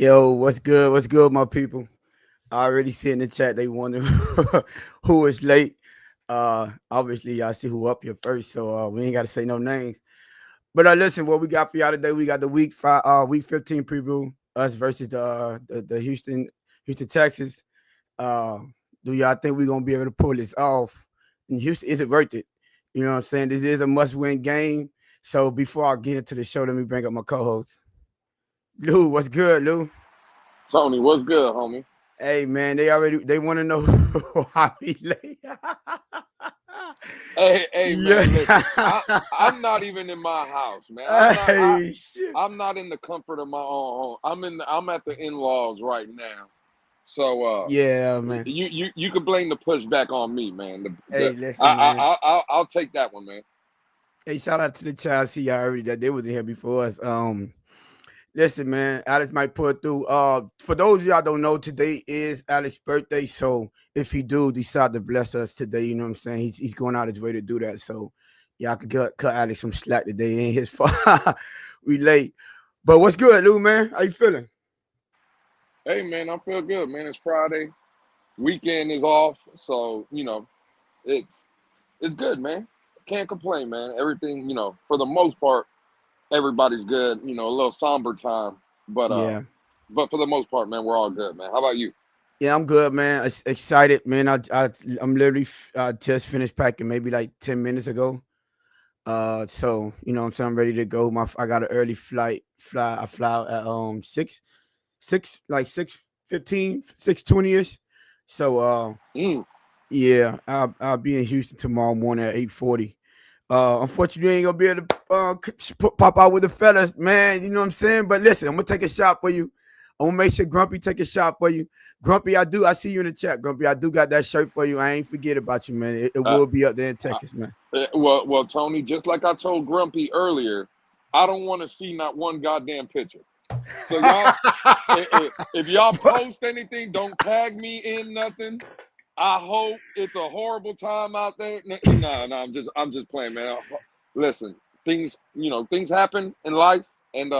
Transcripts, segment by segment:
Yo, what's good? What's good, my people? I already see in the chat they wonder who is late. Obviously, y'all see who up here first, so we ain't got to say no names. But listen, what we got for y'all today? We got the week 15 preview. Us versus the Houston Texans. Uh, do y'all think we're gonna be able to pull this off? And Houston, is it worth it? You know what I'm saying? This is a must-win game. So before I get into the show, let me bring up my co-host. Lou, what's good, Lou? Tony, what's good, homie? Hey man, they want to know how we lay. Hey, Yeah. man, listen. I'm not even in my house, man. Hey shit. I'm not in the comfort of my own home. I'm at the in-laws right now. So Yeah, man. you can blame the pushback on me, man. Hey, listen, man. I'll take that one, man. Hey, shout out to the child. See y'all already that they was in here before us. Listen, man. Alex might pull through. For those of y'all don't know, today is Alex's birthday. So if he do decide to bless us today, you know what I'm saying? He's going out his way to do that. So y'all could cut Alex some slack today. It ain't his fault. We late. But what's good, Lou, man? How you feeling? Hey, man, I feel good, man. It's Friday. Weekend is off, so it's it's good, man. Can't complain, man. Everything, for the most part, everybody's good. A little somber time, but Yeah. but for the most part, man, we're all good, man. How about you? Yeah, I'm good, man. Excited, man. I'm literally just finished packing maybe like 10 minutes ago. So you know what I'm saying, I'm ready to go. I got an early I fly out at 6:15, 6:20ish. So Mm. yeah, I'll be in Houston tomorrow morning at 8:40. Unfortunately, you ain't gonna be able to pop out with the fellas, man. You know what I'm saying? But listen, I'm gonna take a shot for you. I'm gonna make sure Grumpy take a shot for you. Grumpy, I see you in the chat. Grumpy, I do got that shirt for you. I ain't forget about you, man. It Uh, will be up there in uh, Texas, man. well, Tony, just like I told Grumpy earlier, I don't want to see not one goddamn picture. So y'all, if y'all post anything, don't tag me in nothing. I hope it's a horrible time out there. No, I'm just playing, man. Listen, things happen in life, and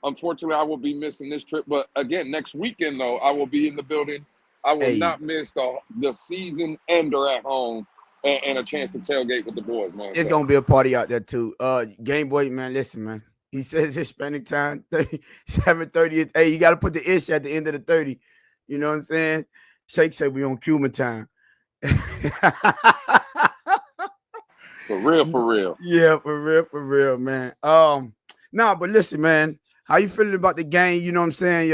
unfortunately, I will be missing this trip. But again, next weekend though, I will be in the building. I will Hey, not miss the season ender at home and a chance to tailgate with the boys, man. it's So gonna be a party out there too. Game Boy, man, listen, man. He says his spending time 7:30. Hey, you gotta put the ish at the end of the 30. You know what I'm saying? Shake said we on Cuban time. for real. Yeah, for real, man. Nah, but listen, man, how you feeling about the game? You know what I'm saying?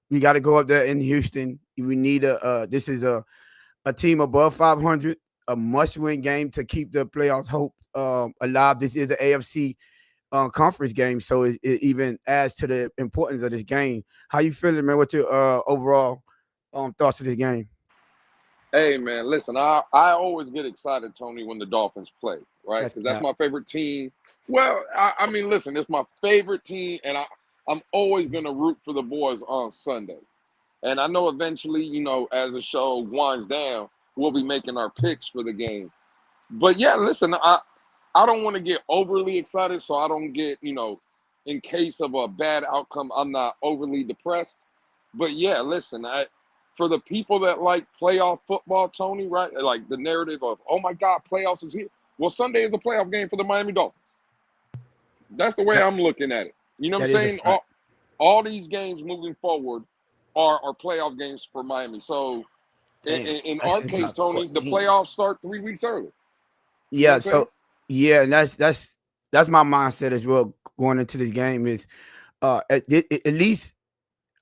We got to go up there in Houston. We need this is a team above 500, a must-win game to keep the playoffs hope alive. This is the AFC conference game, so it even adds to the importance of this game. How you feeling, man? What's your overall thoughts of this game? Hey man, listen, I always get excited, Tony, when the Dolphins play, right? That's Because that's cap. my favorite team. Well, I mean, listen, it's my favorite team, and I'm always gonna root for the boys on Sunday. And I know eventually, as the show winds down, we'll be making our picks for the game. But yeah, listen, I don't want to get overly excited, so I don't get, in case of a bad outcome, I'm not overly depressed. But yeah, listen, for the people that like playoff football, Tony, right? Like the narrative of, oh my God, playoffs is here. Well, Sunday is a playoff game for the Miami Dolphins. That's the way That I'm looking at it. You know what I'm that is a saying? fact. All these games moving forward are playoff games for Miami. So Damn, in that's our in case, about Tony, the 14. playoffs start 3 weeks early. You know what Yeah, I'm saying? so yeah, and that's my mindset as well going into this game is at least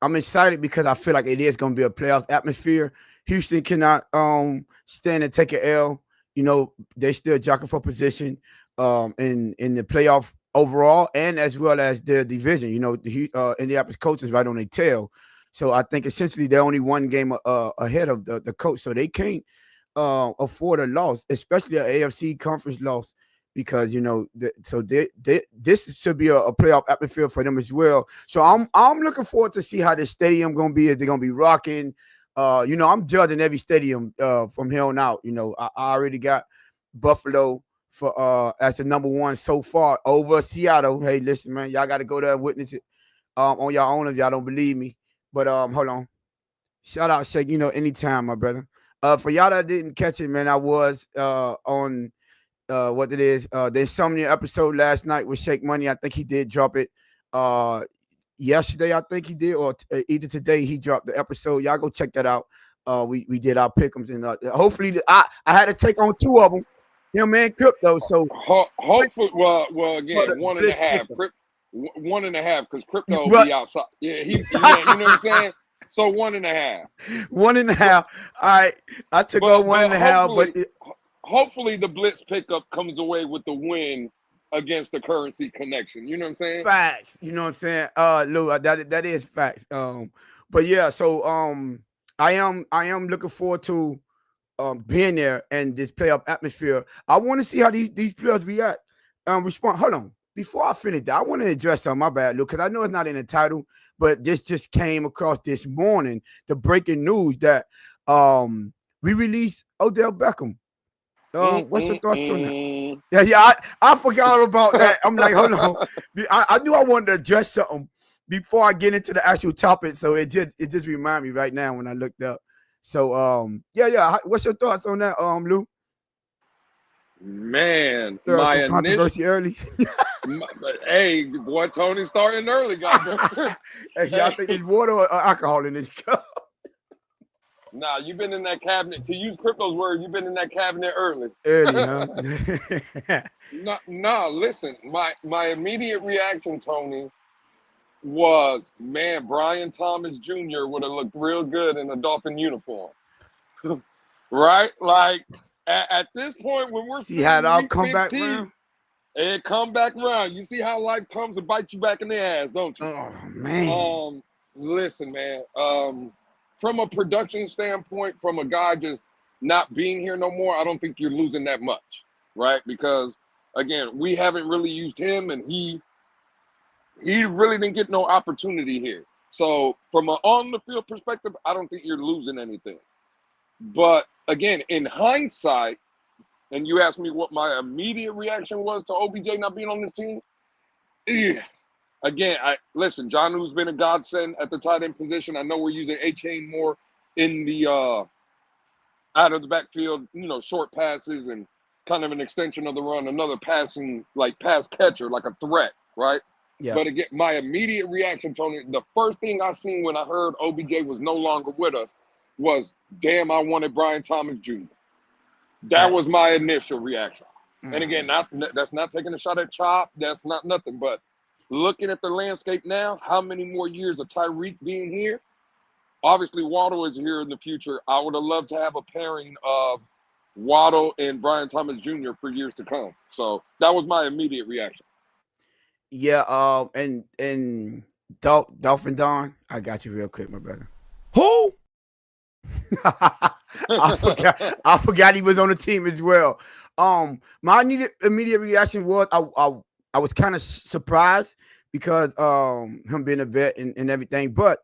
I'm excited because I feel like it is going to be a playoff atmosphere. Houston cannot stand and take an L. You know, they still jockeying for position in the playoff overall and as well as their division. You know, the Indianapolis Colts is right on their tail. So I think essentially they're only one game ahead of the coach. So they can't afford a loss, especially an AFC conference loss, because this should be a playoff atmosphere for them as well. So I'm looking forward to see how this stadium gonna be. Is they gonna be rocking? I'm judging every stadium from here on out. I already got Buffalo for as the number one so far over Seattle. Hey, listen, man, y'all got to go there and witness it. on y'all own if y'all don't believe me. But hold on. Shout out Shake, anytime, my brother. For y'all that didn't catch it, man, I was on what it is, the Insomnia episode last night with Shake Money. I think he did drop it yesterday, I think he did, or either today he dropped the episode. Y'all go check that out. We did our pick'ems, and hopefully I had to take on two of them, him and Crypto. So hopefully, well, for again, the one and a Blitz half. pick'em. 1.5, because Crypto will But be outside. Yeah, you know what I'm saying? So 1.5. 1.5. All right, I took on 1.5, but hopefully the Blitz pickup comes away with the win against the Currency Connection. You know what I'm saying? facts. You know what I'm saying? Lou, that is facts. But yeah, so I am looking forward to being there and this playoff atmosphere. I want to see how these players react. Respond. Hold on. Before I finish that, I want to address something. My bad, Luke, because I know it's not in the title, but this just came across this morning. The breaking news that we released Odell Beckham. What's your thoughts on that? Yeah, I forgot about that. I'm like, hold on. I knew I wanted to address something before I get into the actual topic, so it just reminded me right now when I looked up. So yeah. What's your thoughts on that, Lou? Man, my initial controversy early. Hey, boy, Tony's starting early, goddamn. Hey, y'all think there's water or alcohol in this cup? Nah, you've been in that cabinet. To use Crypto's word, you've been in that cabinet early. Early, huh? No, listen. My immediate reaction, Tony, was, man, Brian Thomas Jr. would have looked real good in a Dolphin uniform. Right? Like, at this point, when we're see how it all come back around? It come back around. You see how life comes and bites you back in the ass, don't you? Oh, man. Listen, man. From a production standpoint, from a guy just not being here no more, I don't think you're losing that much, right? Because, again, we haven't really used him, and he really didn't get no opportunity here. So from an on-the-field perspective, I don't think you're losing anything. But, again, in hindsight, and you asked me what my immediate reaction was to OBJ not being on this team, again, listen, Jonnu's been a godsend at the tight end position. I know we're using A-Chain more in the out of the backfield, short passes and kind of an extension of the run, another passing, like pass catcher, like a threat, right? Yeah. But again, my immediate reaction, Tony, the first thing I seen when I heard OBJ was no longer with us was, damn, I wanted Brian Thomas Jr. That was my initial reaction. Mm-hmm. And again, that's not taking a shot at Chop. That's not nothing. But looking at the landscape now, how many more years of Tyreek being here? Obviously, Waddle is here in the future. I would have loved to have a pairing of Waddle and Brian Thomas Jr. for years to come. So that was my immediate reaction. Yeah, and Dolphin Don, I got you real quick, my brother. Who? I forgot he was on the team as well. My immediate reaction was I was kind of surprised because him being a vet and everything. But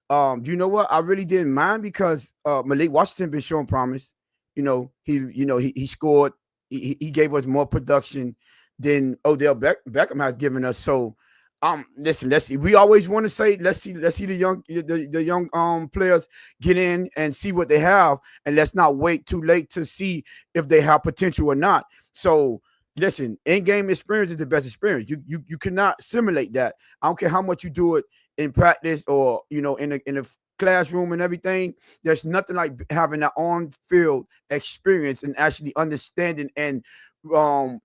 you know what? I really didn't mind because Malik Washington been showing promise. He scored. He gave us more production than Odell Beckham has given us. So listen, let's see. We always want to say, let's see the young players get in and see what they have, and let's not wait too late to see if they have potential or not. So listen, in-game experience is the best experience. You cannot simulate that. I don't care how much you do it in practice or in a classroom and everything. There's nothing like having that on-field experience and actually understanding and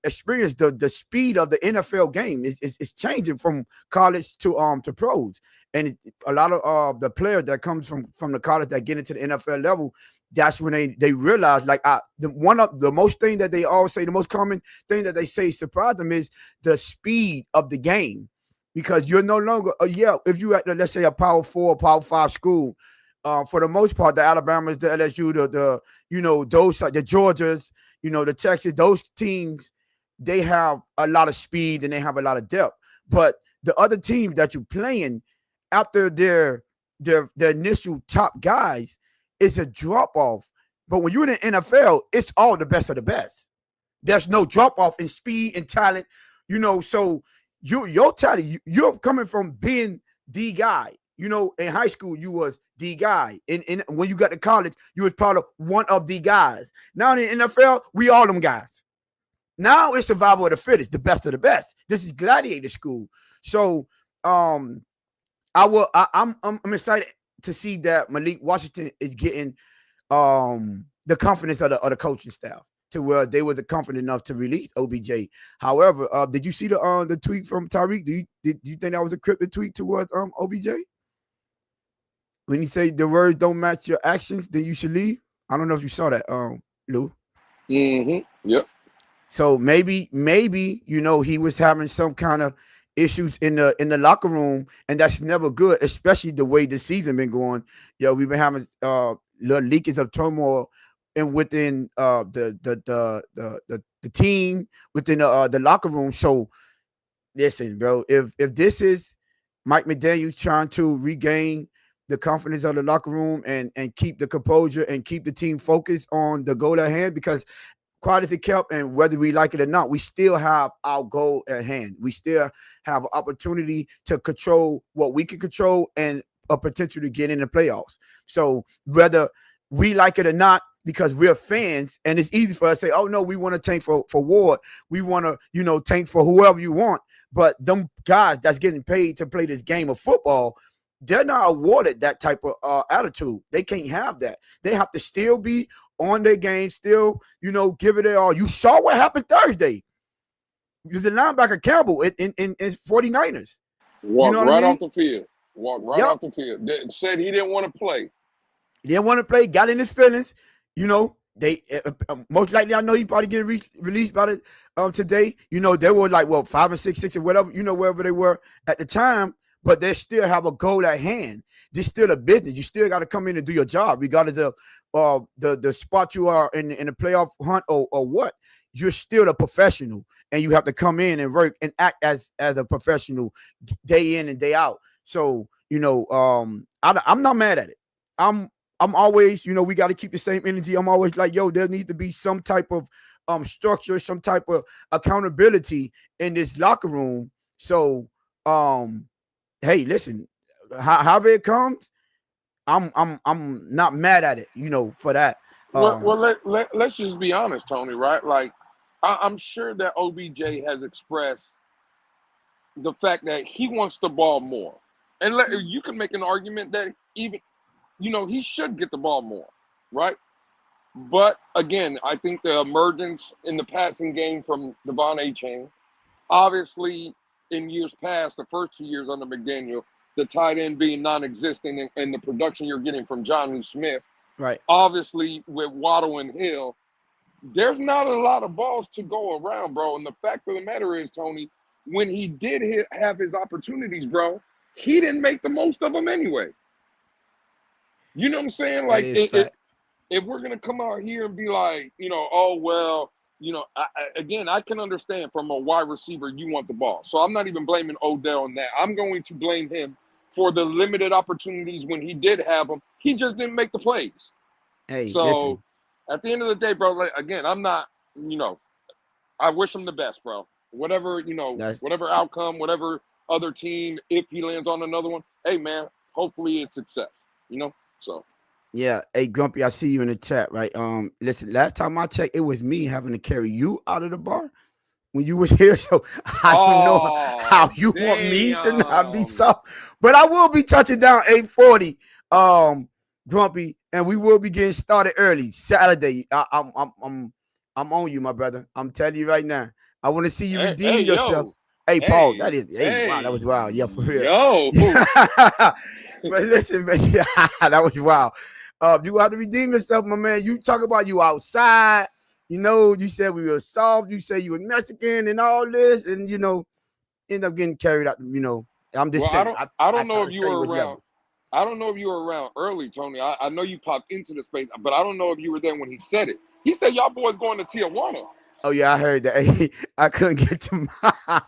experience the speed of the NFL game. It's changing from college to pros, and a lot of the players that comes from the college that get into the NFL level, that's when they realize, like, one of the most thing that they always say, the most common thing that they say surprise them is the speed of the game, because you're no longer if you at let's say a Power 4, Power 5 school, for the most part, the Alabamas, the LSU, those the Georgias, the Texas, those teams, they have a lot of speed and they have a lot of depth. But the other teams that you're playing after their initial top guys, it's a drop off. But when you're in the NFL, it's all the best of the best. There's no drop off in speed and talent, so your talent, you're coming from being D guy. You know, in high school, you was D guy. And when you got to college, you was part of one of the guys. Now in the NFL, we all them guys. Now it's survival of the fittest, the best of the best. This is gladiator school. So I'm excited to see that Malik Washington is getting the confidence of the coaching staff to where they were confident enough to release OBJ. However, did you see the tweet from Tyreek? Did you think that was a cryptic tweet towards OBJ? When you say the words don't match your actions, then you should leave. I don't know if you saw that, Lou. Yep. So maybe he was having some kind of issues in the locker room, and that's never good, especially the way the season been going. We've been having little leakage of turmoil and within the team, within the locker room. So listen, bro, if this is Mike McDaniel trying to regain the confidence of the locker room and keep the composure and keep the team focused on the goal at hand, because quiet as it kept, and whether we like it or not, we still have our goal at hand. We still have an opportunity to control what we can control and a potential to get in the playoffs. So whether we like it or not, because we're fans, and it's easy for us to say, oh no, we want to tank for Ward. We want to, tank for whoever you want. But them guys that's getting paid to play this game of football, they're not awarded that type of attitude. They can't have that. They have to still be on their game, still, give it their all. You saw what happened Thursday. The linebacker Campbell in 49ers. Walked right off the field. Walked right off the field. Said he didn't want to play. He didn't want to play, got in his feelings. They most likely, I know he probably get released by today. They were like, 5 and 6 or whatever, wherever they were at the time. But they still have a goal at hand. This still a business. You still got to come in and do your job, regardless of the spot you are in the playoff hunt or what. You're still a professional, and you have to come in and work and act as a professional day in and day out. So I'm not mad at it. I'm always, we got to keep the same energy. I'm always like, there needs to be some type of structure, some type of accountability in this locker room. So hey, listen, however it comes, I'm not mad at it, for that. Let's just be honest, Tony, right? Like, I'm sure that OBJ has expressed the fact that he wants the ball more. And you can make an argument that even, he should get the ball more, right? But again, I think the emergence in the passing game from Devon Achane, obviously, in years past, the first 2 years under McDaniel, the tight end being non-existent and the production you're getting from Jonnu Smith. Right. Obviously, with Waddle and Hill, there's not a lot of balls to go around, bro. And the fact of the matter is, Tony, when he did have his opportunities, bro, he didn't make the most of them anyway. You know what I'm saying? Like, if we're going to come out here and be like, oh, well, I can understand from a wide receiver, you want the ball. So I'm not even blaming Odell on that. I'm going to blame him for the limited opportunities when he did have them. He just didn't make the plays. Hey, so listen. At the end of the day, bro, again, I'm not, I wish him the best, bro. Whatever, whatever outcome, whatever other team, if he lands on another one, hey, man, hopefully it's success, so. Yeah, hey Grumpy, I see you in the chat, right? Listen, last time I checked, it was me having to carry you out of the bar when you was here. So I don't know how you want me to not be soft, but I will be touching down 8:40, Grumpy, and we will be getting started early Saturday. I'm on you, my brother. I'm telling you right now. I want to see you redeem yourself. Hey, Paul, that is wow, that was wild. Yeah, for real. But listen, man, that was wild. You have to redeem yourself, my man. You talk about you outside. You said we were soft. You say you were Mexican and all this, and end up getting carried out. I'm just saying. I don't know if you were around. I don't know if you were around early, Tony. I know you popped into the space, but I don't know if you were there when he said it. He said y'all boys going to Tijuana. Oh yeah, I heard that. I couldn't get to my.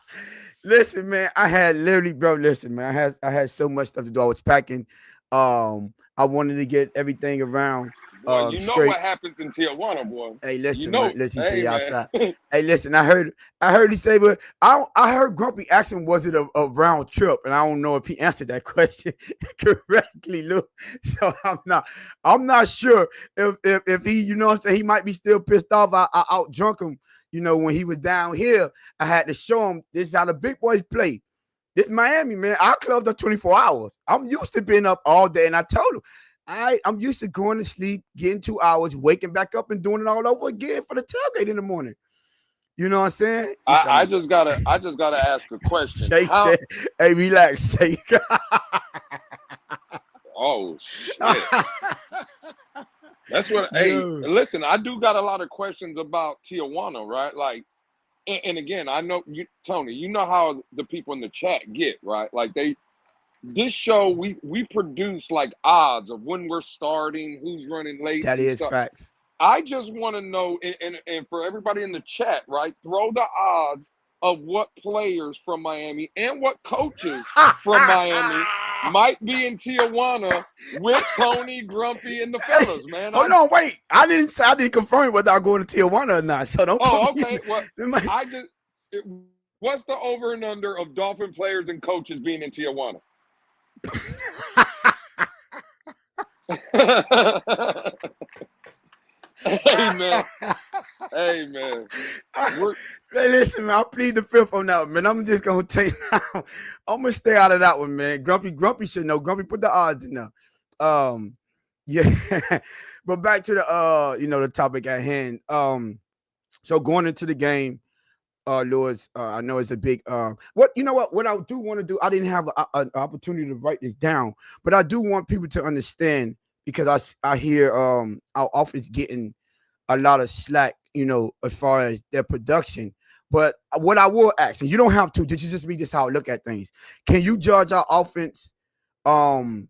Listen, man. I had literally, bro. Listen, man. I had so much stuff to do. I was packing. I wanted to get everything around Boy, you know straight. what happens in Tijuana, boy. Hey, You listen, man. know, Listen, he hey say man. outside. Hey, listen, I heard he say, but I heard Grumpy ask him, was it a round trip? And I don't know if he answered that question correctly, Lou. So I'm not sure if he, you know what I'm saying, he might be still pissed off. I out drunk him, when he was down here. I had to show him this is how the big boys play. This Miami, man, our clubs are 24 hours. I'm used to being up all day, and I told him, I'm used to going to sleep, getting 2 hours, waking back up, and doing it all over again for the tailgate in the morning. You know what I'm saying? He said, I just gotta ask a question. Shake How? said, hey, relax, Shake. Oh shit. That's what. Hey, Yo, listen, I do got a lot of questions about Tijuana, right? Like, and again, I know you, Tony. You know how the people in the chat get, right? Like this show, we produce like odds of when we're starting, who's running late that and is stuff. facts. I just want to know, and for everybody in the chat, right? Throw the odds of what players from Miami and what coaches from Miami might be in Tijuana with Tony, Grumpy, and the Hey, fellas, man. hold on, wait. I didn't confirm whether I'm going to Tijuana or not. So don't put Oh, me okay. Well, in. I just what's the over and under of Dolphin players and coaches being in Tijuana? Hey man, hey man, we're Hey, listen, man, I plead the fifth on that one, man. I'm just gonna take. I'm gonna stay out of that one, man. Grumpy should know. Grumpy, put the odds in there. Yeah. But back to the the topic at hand. So going into the game, Lewis, I know it's a big what I do want to do. I didn't have an opportunity to write this down, but I do want people to understand because I hear our office getting a lot of slack, as far as their production. But what I will ask, and you don't have to, this is just me, just how I look at things. Can you judge our offense going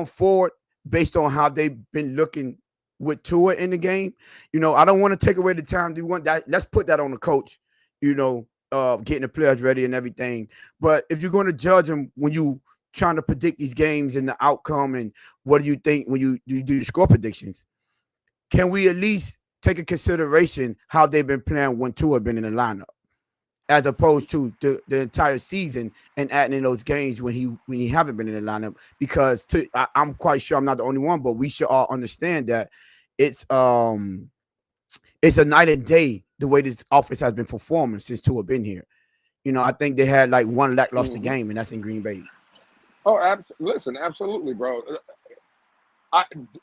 forward based on how they've been looking with Tua in the game? I don't want to take away the time. Do you want that? Let's put that on the coach, getting the players ready and everything. But if you're going to judge them when you trying to predict these games and the outcome, and what do you think when you do the score predictions? Can we at least take a consideration how they've been playing when Tua been in the lineup, as opposed to the entire season and adding in those games when he haven't been in the lineup? Because I'm quite sure I'm not the only one, but we should all understand that it's a night and day the way this offense has been performing since Tua been here. I think they had like one lackluster mm-hmm. game, and that's in Green Bay. Oh, listen, absolutely, bro.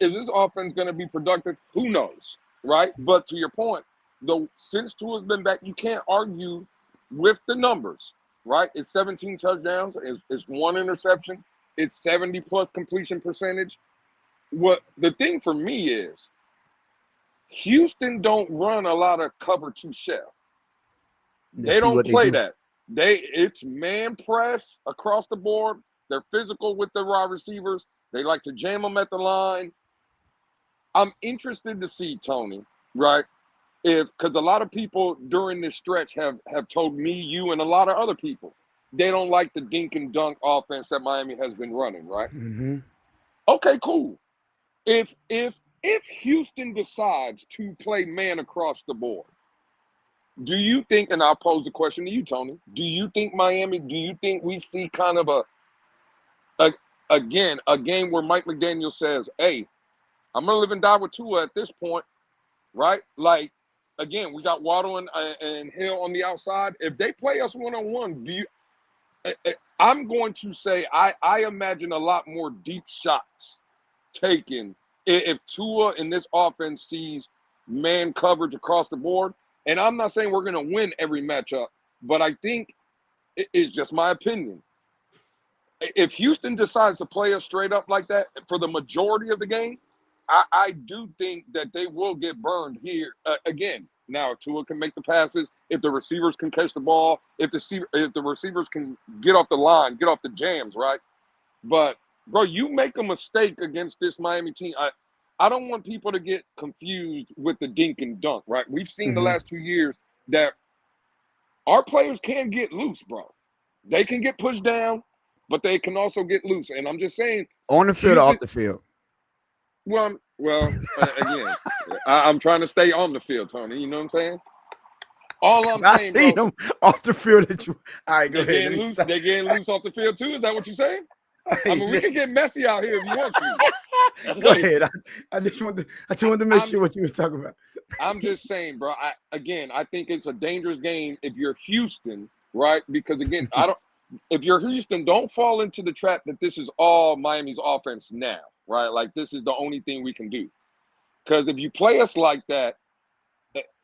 Is this offense going to be productive? Who knows, right? But to your point, though, since Tua's been back, you can't argue with the numbers, right? It's 17 touchdowns, it's one interception, it's 70 plus completion percentage. What the thing for me is, Houston don't run a lot of cover two shell. Let's They see don't what they play do. that. It's man press across the board. They're physical with the wide receivers. They like to jam them at the line. I'm interested to see, Tony, right? Because a lot of people during this stretch have told me, you, and a lot of other people, they don't like the dink and dunk offense that Miami has been running, right? Mm-hmm. Okay, cool. If Houston decides to play man across the board, do you think, and I'll pose the question to you, Tony, do you think we see kind of a game where Mike McDaniel says, hey, I'm going to live and die with Tua at this point, right? Like, again, we got Waddle and Hill on the outside. If they play us one-on-one, I'm going to say I imagine a lot more deep shots taken if Tua in this offense sees man coverage across the board. And I'm not saying we're going to win every matchup, but I think it's just my opinion. If Houston decides to play us straight up like that for the majority of the game, I do think that they will get burned here again. Now, Tua can make the passes, if the receivers can catch the ball, if the receivers can get off the line, get off the jams, right? But bro, you make a mistake against this Miami team. I don't want people to get confused with the dink and dunk, right? We've seen the Mm-hmm. last 2 years that our players can get loose, bro. They can get pushed down, but they can also get loose. And I'm just saying, On the field or off Houston. the field? Well, Well, again, I'm trying to stay on the field, Tony. You know what I'm saying? All I'm I saying, seen bro, them off the field. All right, go they ahead. Let getting me loose. stop. They getting loose off the field too. Is that what you're saying? I Hey, mean, we can listen. get messy out here if you want to. Go Hey, ahead. I just wanted to make I'm sure what you were talking about. I'm just saying, bro. I think it's a dangerous game if you're Houston, right? Because again, I don't. If you're Houston, don't fall into the trap that this is all Miami's offense now, right? Like this is the only thing we can do. Because if you play us like that,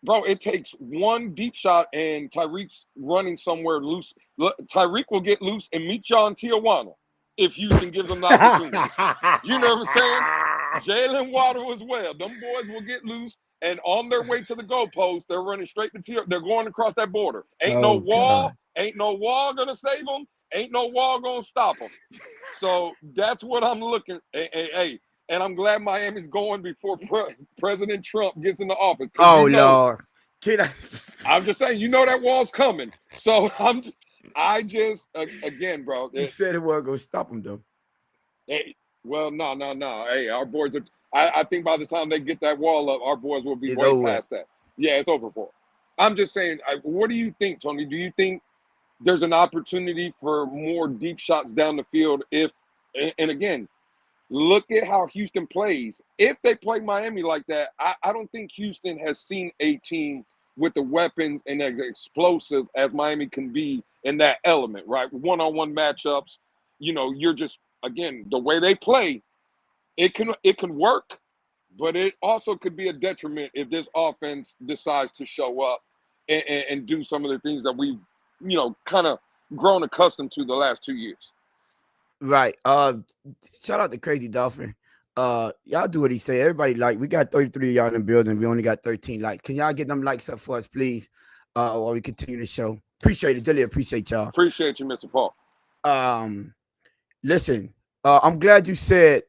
bro, it takes one deep shot and Tyreek's running somewhere loose. Look, Tyreek will get loose and meet y'all in Tijuana if Houston gives them the opportunity. You know what I'm saying? Jalen Waddle as well. Them boys will get loose and on their way to the goalpost, they're running straight to Tijuana. They're going across that border. Oh God. Ain't no wall gonna save them. Ain't no wall gonna stop them. So that's what I'm looking. Hey, and I'm glad Miami's going before President Trump gets into office because Oh Lord. Kid, I'm just saying, that wall's coming. So I just again, bro. you said it wasn't gonna stop him though. Hey, well, no. Hey, our boys are. I think by the time they get that wall up, our boys will be It's way over. past that. Yeah, it's over for. I'm just saying. What do you think, Tony? Do you think there's an opportunity for more deep shots down the field? And again, look at how Houston plays. If they play Miami like that, I don't think Houston has seen a team with the weapons and as explosive as Miami can be in that element, right? One-on-one matchups. You're just again the way they play. It can work, but it also could be a detriment if this offense decides to show up and do some of the things that we've kind of grown accustomed to the last 2 years. Right. Shout out to Crazy Dolphin. Y'all do what he say. Everybody like we got 33 y'all in the building. We only got 13 likes. Can y'all get them likes up for us, please? While we continue the show. Appreciate it. Really appreciate y'all. Appreciate you, Mr. Paul. Um, listen, I'm glad you said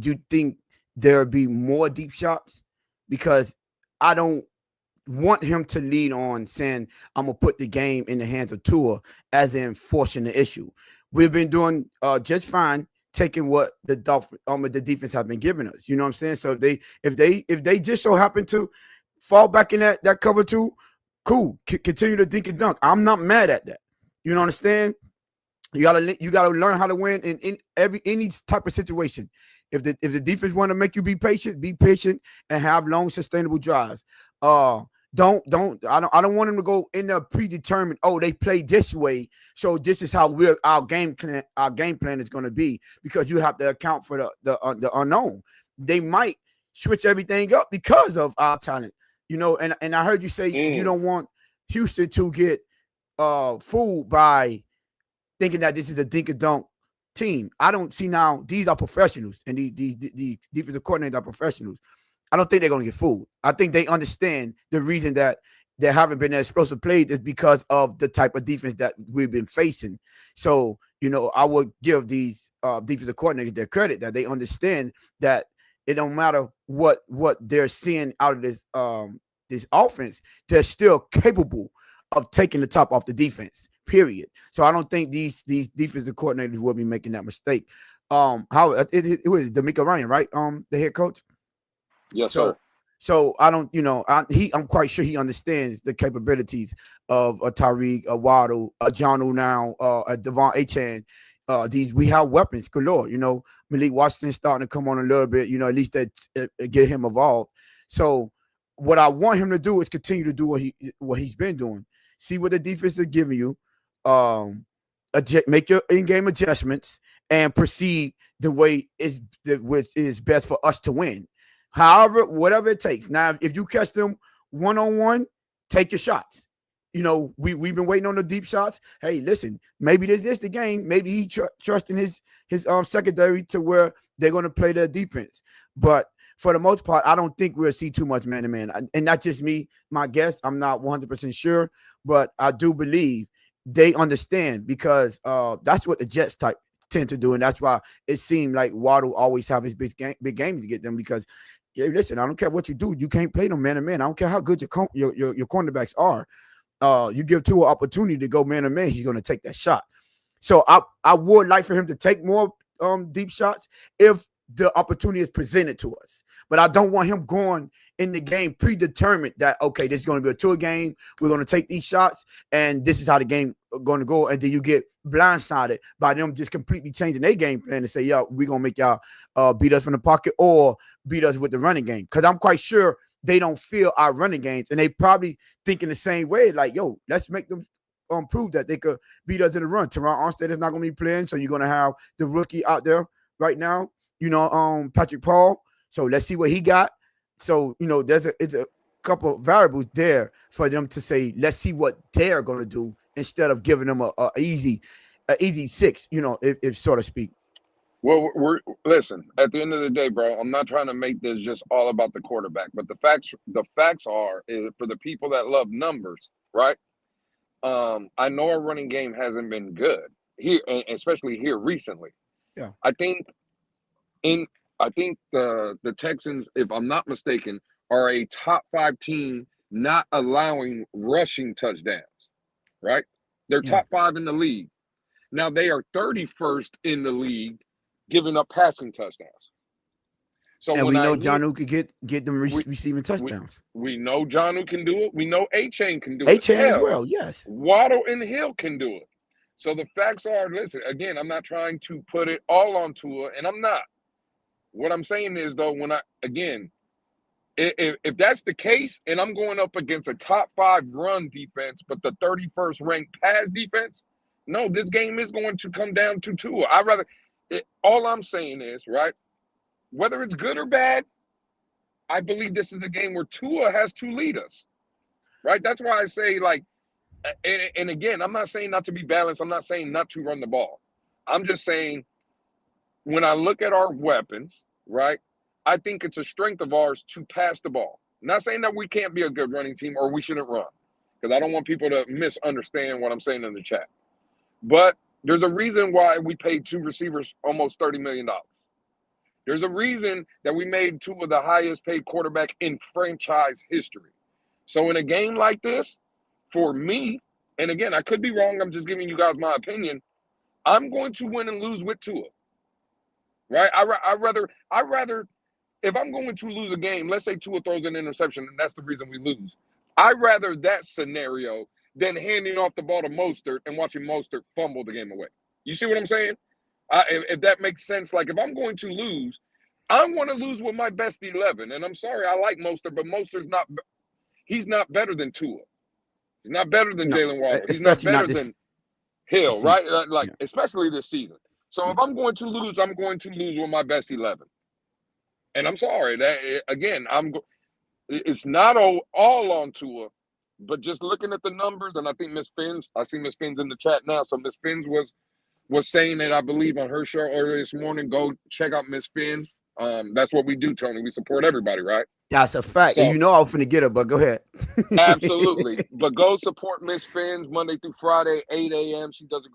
you think there'll be more deep shots because I don't want him to lead on saying I'm gonna put the game in the hands of Tua as in forcing the issue. We've been doing just fine taking what the the defense have been giving us. You know what I'm saying? So if they just so happen to fall back in that cover two, cool. Continue to dink and dunk. I'm not mad at that. You know understand? You gotta learn how to win in any type of situation. If the defense want to make you be patient and have long sustainable drives. I don't want them to go in there predetermined. Oh, they play this way, so this is how our game plan is going to be because you have to account for the unknown. They might switch everything up because of our talent, And I heard you say you don't want Houston to get fooled by thinking that this is a dink and dunk team. I don't see now. These are professionals, and the defensive coordinators are professionals. I don't think they're going to get fooled. I think they understand the reason that there haven't been explosive plays is because of the type of defense that we've been facing. So, I would give these defensive coordinators their credit that they understand that it don't matter what they're seeing out of this offense, they're still capable of taking the top off the defense. Period. So I don't think these defensive coordinators will be making that mistake. How it was D'Amico Ryan, right? The head coach. Yes, So, sir. so I don't, I'm quite sure he understands the capabilities of a Tyreek, a Waddle, a John now, a Devon Achan. These we have weapons galore. Malik Washington starting to come on a little bit. At least that get him involved. So what I want him to do is continue to do what he's been doing. See what the defense is giving you. Make your in-game adjustments and proceed the way which is best for us to win. However, whatever it takes. Now, if you catch them one-on-one, take your shots. We've been waiting on the deep shots. Hey, listen, maybe this is the game. Maybe he trusting his secondary to where they're going to play their defense. But for the most part, I don't think we'll see too much man-to-man. And not just me, my guess. I'm not 100% sure, but I do believe they understand because that's what the Jets tend to do, and that's why it seemed like Waddle always have his big games to get them because, listen, I don't care what you do, you can't play them man to man. I don't care how good your cornerbacks are. You give Tua an opportunity to go man to man, he's going to take that shot. So I would like for him to take more deep shots if the opportunity is presented to us. but I don't want him going in the game predetermined that, okay, this is going to be a tour game. We're going to take these shots, and this is how the game going to go. And then you get blindsided by them just completely changing their game plan and say, yo, we're going to make y'all beat us from the pocket or beat us with the running game. Because I'm quite sure they don't feel our running games, and they probably thinking the same way, like, yo, let's make them prove that they could beat us in the run. Teron Armstead is not going to be playing, so you're going to have the rookie out there right now, Patrick Paul. So let's see what he got. So, it's a couple of variables there for them to say, let's see what they're going to do instead of giving them a easy 6, if so to speak. Well, listen, at the end of the day, bro, I'm not trying to make this just all about the quarterback, but the facts are for the people that love numbers, right? I know our running game hasn't been good here, especially here recently. Yeah. I think the Texans, if I'm not mistaken, are a top 5 team not allowing rushing touchdowns, right? They're top 5 in the league. Now they are 31st in the league giving up passing touchdowns. So and we know Jonnu could get them receiving touchdowns. We know Jonnu can do it. We know A-Chain can do it. A-Chain as well, yes. Waddle and Hill can do it. So the facts are, listen, again, I'm not trying to put it all on Tua, and I'm not. What I'm saying is, though, if that's the case, and I'm going up against a top 5 run defense, but the 31st ranked pass defense, no, this game is going to come down to Tua. All I'm saying is, right, whether it's good or bad, I believe this is a game where Tua has to lead us, right? That's why I say, like, and again, I'm not saying not to be balanced. I'm not saying not to run the ball. I'm just saying when I look at our weapons, right, I think it's a strength of ours to pass the ball. I'm not saying that we can't be a good running team or we shouldn't run, because I don't want people to misunderstand what I'm saying in the chat. But there's a reason why we paid 2 receivers almost $30 million. There's a reason that we made 2 of the highest paid quarterback in franchise history. So in a game like this, for me, and again, I could be wrong, I'm just giving you guys my opinion, I'm going to win and lose with Tua. Right? I rather, if I'm going to lose a game, let's say Tua throws an interception and that's the reason we lose. I'd rather that scenario than handing off the ball to Mostert and watching Mostert fumble the game away. You see what I'm saying? If that makes sense, like if I'm going to lose, I want to lose with my best 11. And I'm sorry, I like Mostert, but he's not better than Tua. He's not better than Jalen Waddle. He's not better than Hill, right? Especially this season. So if I'm going to lose, I'm going to lose with my best 11. And I'm sorry that again, it's not all on Tua, but just looking at the numbers, and I think I see Miss Finns in the chat now. So Miss Finns was saying that, I believe, on her show earlier this morning. Go check out Miss Finns. That's what we do, Tony. We support everybody, right? That's a fact. So, and I was finna get her, but go ahead. Absolutely. But go support Miss Finns Monday through Friday, 8 a.m. She does a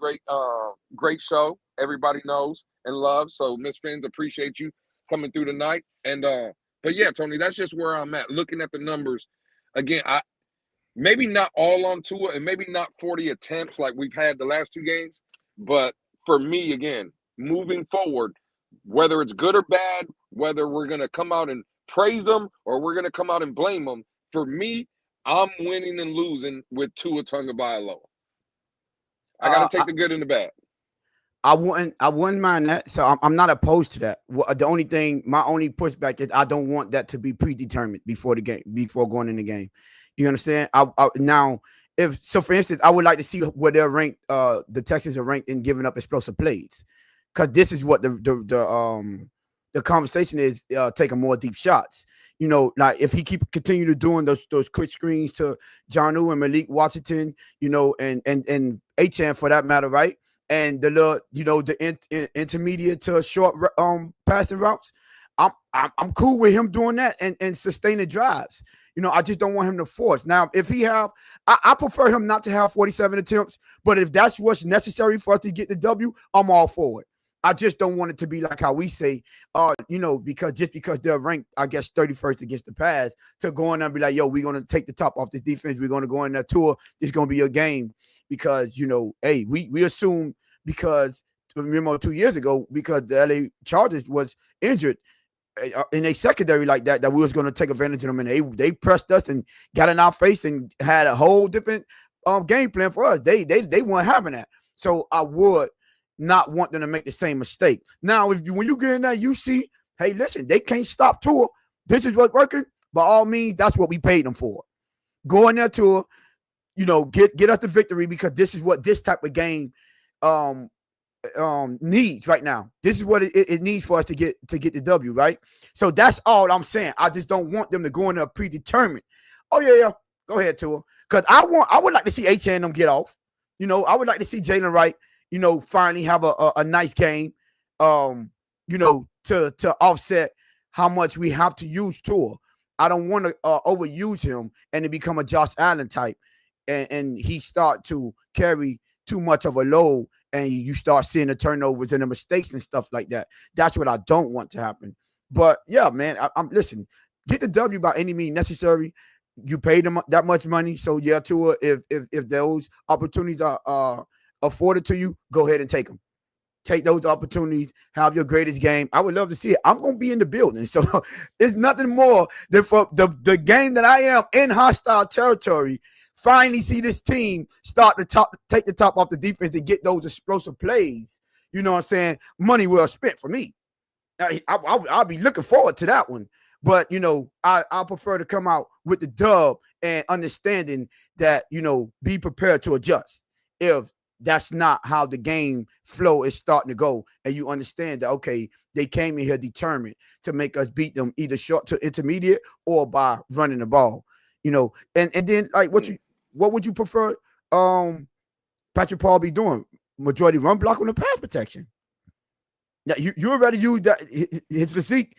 great show. Everybody knows and loves. So Miss Finns, appreciate you coming through tonight. And but yeah, Tony, that's just where I'm at. Looking at the numbers, again, maybe not all on Tua and maybe not 40 attempts like we've had the last 2 games, but for me, again, moving forward, whether it's good or bad, whether we're going to come out and praise them or we're going to come out and blame them, for me, I'm winning and losing with Tua Tagovailoa. I got to take the good and the bad. I wouldn't mind that. So I'm not opposed to that. The only thing, my only pushback is I don't want that to be predetermined before going in the game. You understand? Now, for instance, I would like to see where they're ranked. The Texans are ranked in giving up explosive plays, because this is what the conversation is, taking more deep shots. Like if he continue to doing those quick screens to Jonnu and Malik Washington, and Achane for that matter, right? And the little, the intermediate to short passing routes, I'm cool with him doing that and sustaining drives. I just don't want him to force. Now, if I prefer him not to have 47 attempts, but if that's what's necessary for us to get the W, I'm all for it. I just don't want it to be like how we say, because they're ranked, I guess, 31st against the pass, to go in there and be like, yo, we're going to take the top off this defense. We're going to go in that tour. It's going to be a game because, hey, we assume because, remember 2 years ago, because the LA Chargers was injured, in a secondary like that we was going to take advantage of them, and they pressed us and got in our face and had a whole different game plan for us. They weren't having that. So I would not want them to make the same mistake. Now, when you get in there, you see, hey, listen, they can't stop Tua. This is what's working. By all means, that's what we paid them for. Go in there, Tua, get us the victory, because this is what this type of game um needs right now. This is what it needs for us to get the W, right? So that's all I'm saying. I just don't want them to go in there predetermined. Oh yeah, go ahead, Tua. Because I would like to see HN them get off. I would like to see Jalen Wright, finally have a nice game. To offset how much we have to use Tua. I don't want to overuse him and to become a Josh Allen type, and he start to carry too much of a load, and you start seeing the turnovers and the mistakes and stuff like that. That's what I don't want to happen. But yeah, man, I'm listen. Get the W by any means necessary. You paid them that much money, so yeah, Tua, if those opportunities are afforded to you, go ahead and take them. Take those opportunities, have your greatest game. I would love to see it. I'm going to be in the building. So it's nothing more than for the game that I am in hostile territory. Finally see this team start to take the top off the defense to get those explosive plays. You know what I'm saying? Money well spent for me. I'll be looking forward to that one. But, I prefer to come out with the dub and understanding that, be prepared to adjust. If that's not how the game flow is starting to go, and you understand that, okay, they came in here determined to make us beat them either short to intermediate or by running the ball, and then like what would you prefer Patrick Paul be doing? Majority run block on the pass protection. Now you already use that his physique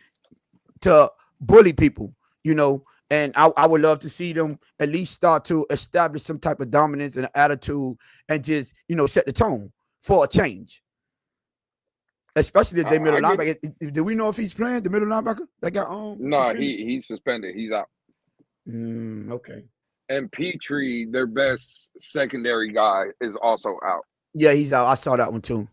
to bully people, and I would love to see them at least start to establish some type of dominance and attitude, and just, set the tone for a change. Especially if they middle linebacker. Do we know if he's playing the middle linebacker that got on? No, he's suspended. He's out. Okay. And Petrie, their best secondary guy, is also out. Yeah, he's out. I saw that one too.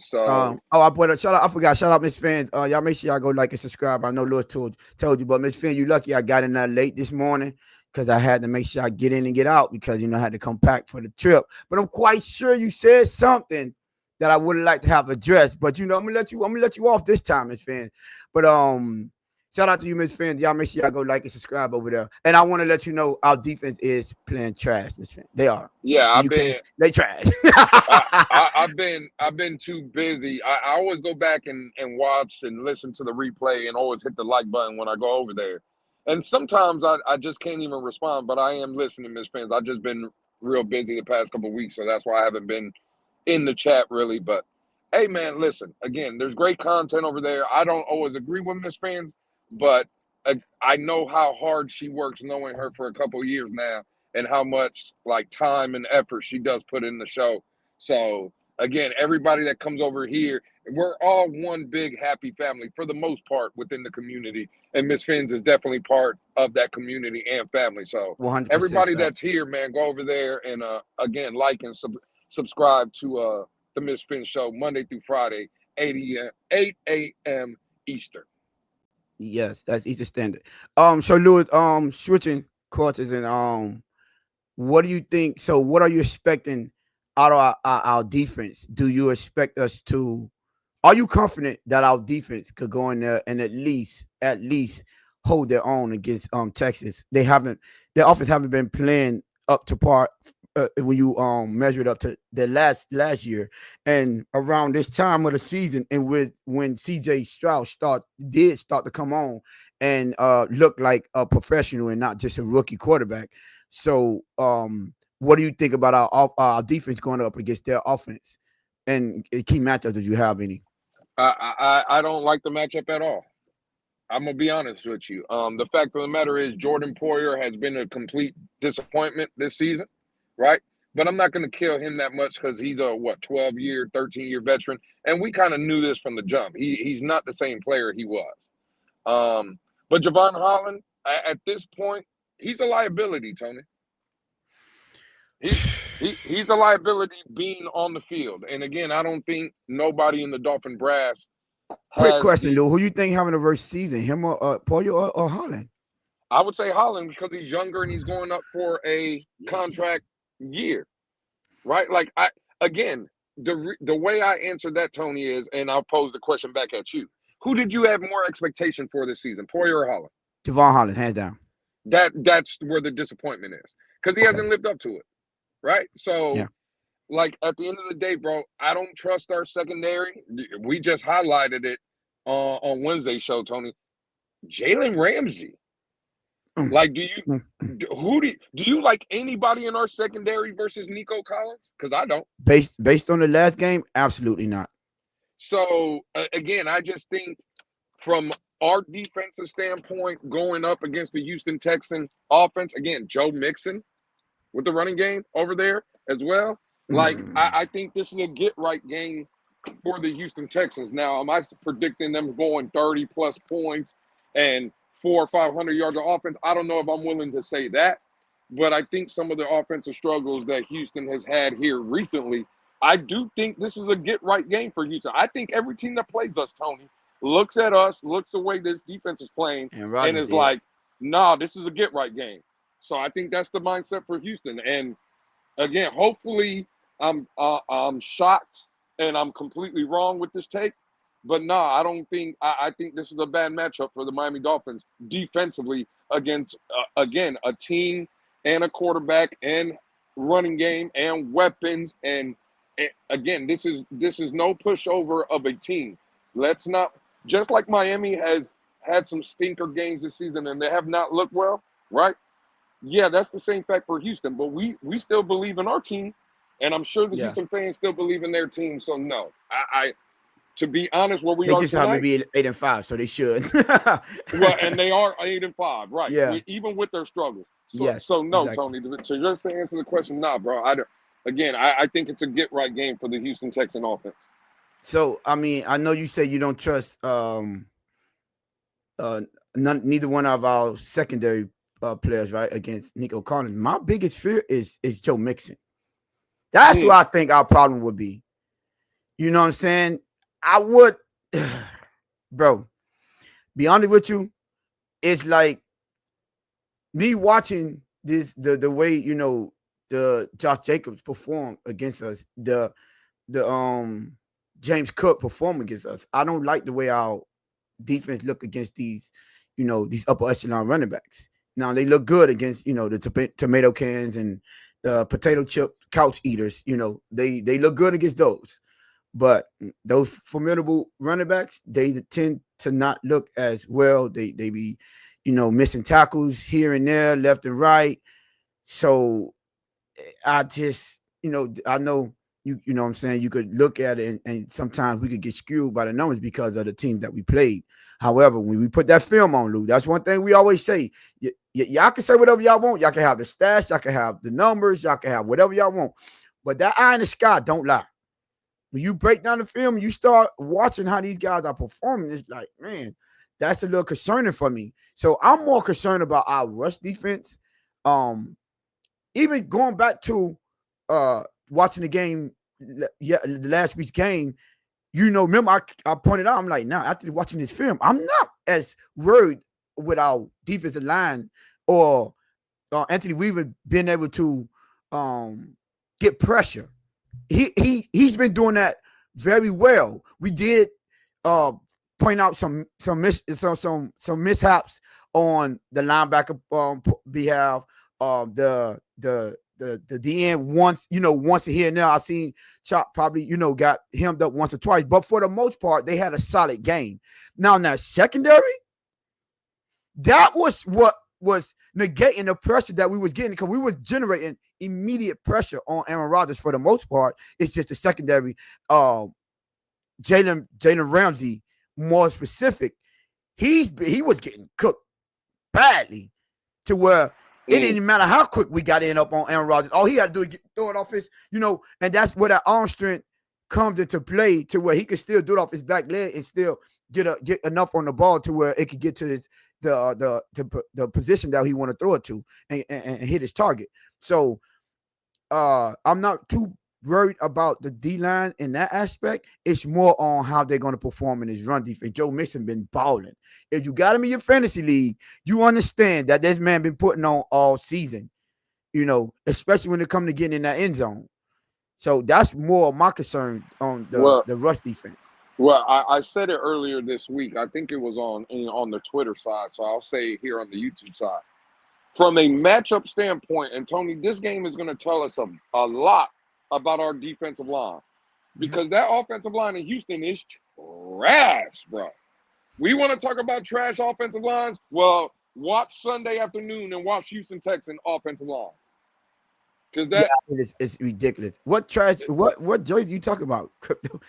So I put a shout out. I forgot. Shout out, Miss Fans. Y'all make sure y'all go like and subscribe. I know Lewis told you, but Miss Fans, you lucky I got in there late this morning, because I had to make sure I get in and get out, because I had to come back for the trip. But I'm quite sure you said something that I would like to have addressed. But I'm gonna let you off this time, Miss Fans. But shout out to you, Miss Fans. Y'all make sure y'all go like and subscribe over there. And I want to let you know our defense is playing trash, Miss Fans. They are. Yeah, so they trash. I've been too busy. I always go back and watch and listen to the replay, and always hit the like button when I go over there. And sometimes I just can't even respond, but I am listening, Miss Fans. I've just been real busy the past couple of weeks, so that's why I haven't been in the chat really. But hey, man, listen, again, there's great content over there. I don't always agree with Miss Fans, but I know how hard she works, knowing her for a couple of years now, and how much time and effort she does put in the show. So again, everybody that comes over here, we're all one big happy family for the most part within the community. And Miss Fins is definitely part of that community and family. So everybody that's here, man, go over there and again, like and subscribe to the Miss Fins show Monday through Friday, 8 a.m. Eastern. Yes, that's Eastern Standard. So Lewis, switching courses, and what do you think? So, what are you expecting out of our defense? Do you expect us to? Are you confident that our defense could go in there and at least hold their own against Texas? Their offense haven't been playing up to par when you measure it up to the last year, and around this time of the season, and when CJ Stroud did start to come on and look like a professional and not just a rookie quarterback. So what do you think about our defense going up against their offense, and key matchups? Do you have any? I don't like the matchup at all. I'm gonna be honest with you. The fact of the matter is, Jordan Poyer has been a complete disappointment this season, right? But I'm not gonna kill him that much, because he's a 12-year, 13-year veteran, and we kind of knew this from the jump. He's not the same player he was. But Javon Holland, at this point, he's a liability, Tony. He's a liability being on the field. And again, I don't think nobody in the Dolphin brass Quick has question, the Lou. Who you think having a worse season, him or Polio or Holland? I would say Holland because he's younger and he's going up for a Yeah. contract year, right? Like I again, the way I answered that, Tony, is, and I'll pose the question back at you. Who did you have more expectation for this season, Poyer or Holland? Devon Holland, hands down. That's where the disappointment is because he Okay. hasn't lived up to it, right? So, Yeah. like at the end of the day, bro, I don't trust our secondary. We just highlighted it on Wednesday's show, Tony. Jalen Ramsey. Mm, Like, mm, mm. do you like anybody in our secondary versus Nico Collins? Because I don't. Based on the last game, absolutely not. So again, I just think from our defensive standpoint, going up against the Houston Texan offense, again, Joe Mixon with the running game over there as well. Like, Mm. I think this is a get right game for the Houston Texans. Now, am I predicting them going 30 plus points and 400 or 500 yards of offense? I don't know if I'm willing to say that, but I think some of the offensive struggles that Houston has had here recently, I do think this is a get right game for Houston. I think every team that plays us, Tony, looks at us, looks the way this defense is playing, And and Rogers is did. like, nah, this is a get right game. So I think that's the mindset for Houston. And again, hopefully I'm shocked and I'm completely wrong with this take. But nah, I don't think I think this is a bad matchup for the Miami Dolphins defensively against again a team and a quarterback and running game and weapons and again this is no pushover of a team. Let's not just like Miami has had some stinker games this season and they have not looked well, right? Yeah, that's the same fact for Houston, but we still believe in our team, and I'm sure the Yeah. Houston fans still believe in their team. So no, I to be honest, where we They are just happen to tonight, be 8-5, so they should. well, and they are 8-5, right? Yeah. Even with their struggles. So Yes. so no, Exactly. Tony, to just to answer the question, nah, bro. I don't, again, I think it's a get right game for the Houston Texan offense. So I mean, I know you say you don't trust uh neither one of our secondary players, right, against Nico Collins. My biggest fear is Joe Mixon. That's what Mm, I think our problem would be. You know what I'm saying? I would, bro. Be honest with you, it's like me watching the way the Josh Jacobs perform against us, the James Cook perform against us. I don't like the way our defense look against these upper echelon running backs. Now they look good against the tomato cans and the potato chip couch eaters. They look good against those. But those formidable running backs, they tend to not look as well. They be, missing tackles here and there, left and right. So I just, I know you know what I'm saying, you could look at it and sometimes we could get skewed by the numbers because of the teams that we played. However, when we put that film on, Lou, that's one thing we always say. Y'all can say whatever y'all want. Y'all can have the stats, y'all can have the numbers, y'all can have whatever y'all want. But that eye in the sky don't lie. When you break down the film, you start watching how these guys are performing. It's like, man, that's a little concerning for me. So I'm more concerned about our rush defense. Um, Even going back to watching the game, the last week's game, remember I pointed out, I'm like, now after watching this film, I'm not as worried with our defensive line or Anthony Weaver being able to get pressure. He's been doing that very well. We did uh point out some mishaps on the linebacker behalf. The DN once here and there. I seen Chop probably got hemmed up once or twice, but for the most part they had a solid game. Now in that secondary, that was what was negating the pressure that we was getting because we was generating immediate pressure on Aaron Rodgers for the most part. It's just the secondary. Jalen Ramsey, more specific, he was getting cooked badly to where it mm. didn't matter how quick we got in up on Aaron Rodgers. All he had to do is throw it off his, and that's where that arm strength comes into play to where he could still do it off his back leg and still get enough on the ball to where it could get to his the position that he want to throw it to and hit his target. So I'm not too worried about the D line in that aspect. It's more on how they're going to perform in his run defense. Joe Mixon been balling. If you got him in your fantasy league, you understand that this man been putting on all season. Especially when it comes to getting in that end zone. So that's more my concern on the Well, the rush defense. I said it earlier this week. I think it was on the Twitter side, so I'll say it here on the YouTube side. From a matchup standpoint, and Tony, this game is going to tell us a lot about our defensive line Yep. because that offensive line in Houston is trash, bro. We want to talk about trash offensive lines? Well, watch Sunday afternoon and watch Houston Texan offensive line because Yeah, that. it's ridiculous. What trash? What jersey you talking about? Crypto?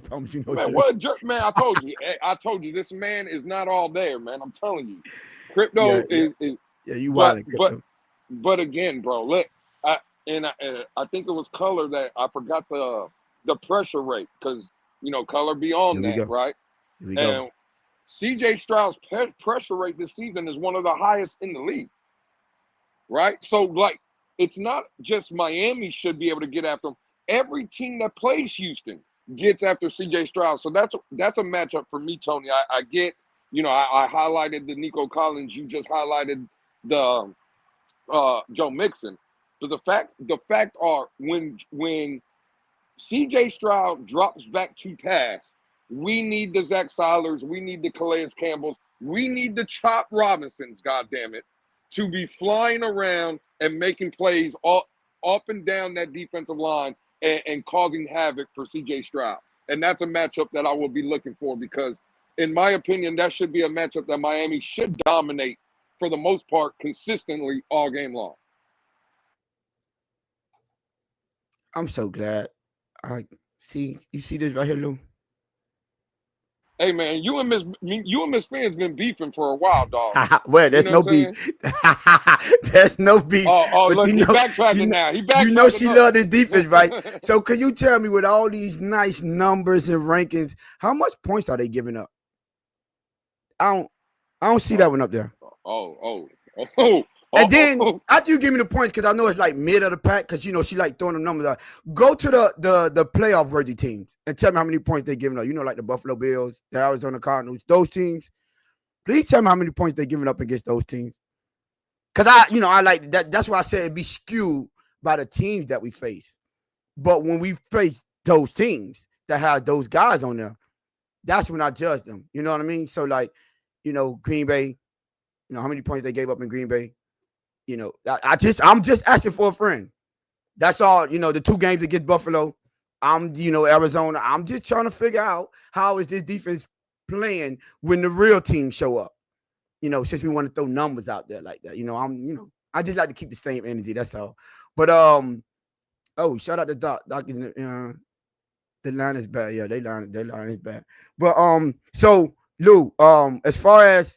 Promise you no Man, jersey. man, I told you, this man is not all there, man. I'm telling you, Yeah, crypto yeah, is yeah. You but wildin' but crypto. but again, bro. I I think it was Color that I forgot the pressure rate because Color be on Here we that, go. right? Here we go. And C.J. Stroud's pressure rate this season is one of the highest in the league, right? So like, it's not just Miami should be able to get after him. Every team that plays Houston gets after C.J. Stroud. So that's a matchup for me, Tony. I get, I highlighted the Nico Collins. You just highlighted the Joe Mixon. But the fact are when C.J. Stroud drops back to pass, we need the Zach Silers, we need the Calais Campbells, we need the Chop Robinsons, God damn it, to be flying around and making plays all up and down that defensive line and causing havoc for C.J. Stroud. And that's a matchup that I will be looking for because, in my opinion, that should be a matchup that Miami should dominate for the most part consistently all game long. I'm so glad. I see. You see this right here, Lou? Hey man, you and Miss Finn's been beefing for a while, dog. Well, You there's know what I'm no beef. saying? There's no beef. Oh, But look, he you backtracking know, now. He she backtracking loved this defense, right? up. So, can you tell me, with all these nice numbers and rankings, how much points are they giving up? I don't, I don't see that oh, one up there. oh, oh, And oh, then oh. after you give me the points, because I know it's like mid of the pack, because she like throwing the numbers out. Go to the playoff worthy teams and tell me how many points they're giving up. Like the Buffalo Bills, the Arizona Cardinals, those teams. Please tell me how many points they're giving up against those teams. Because I like that. That's why I said it'd be skewed by the teams that we face. But when we face those teams that have those guys on there, that's when I judge them. You know what I mean? So like, Green Bay, how many points they gave up in Green Bay. I'm just asking for a friend. That's all. The two games against Buffalo. Arizona. I'm just trying to figure out how is this defense playing when the real team show up. Since we want to throw numbers out there like that. I just like to keep the same energy. That's all. But oh, shout out to Doc. Doc, the line is bad. Yeah, their line is bad. But so Lou, as far as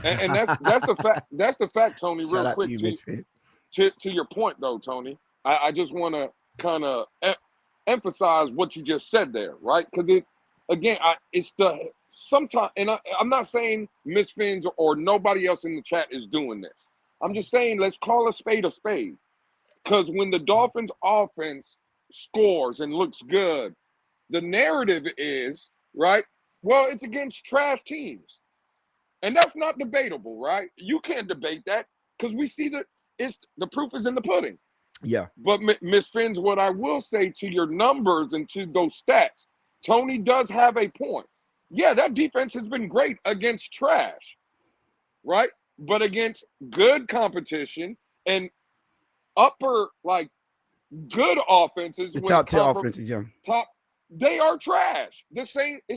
And that's the fact. That's the fact, Tony. shout Real out to quick you, Mitch. to your point though, Tony. I just want to kind of emphasize what you just said there, right? Because again, it's the sometimes, and I'm not saying Miss Fins or nobody else in the chat is doing this. I'm just saying let's call a spade a spade. Because when the Dolphins offense scores and looks good, the narrative is, right? Well, it's against trash teams. And that's not debatable, right? You can't debate that because we see that it's the proof is in the pudding. Yeah. But Miss Fins, what I will say to your numbers and to those stats, Tony does have a point. Yeah, that defense has been great against trash, right? But against good competition and upper like good offenses The when top tier offenses, yeah. top, they are trash. It's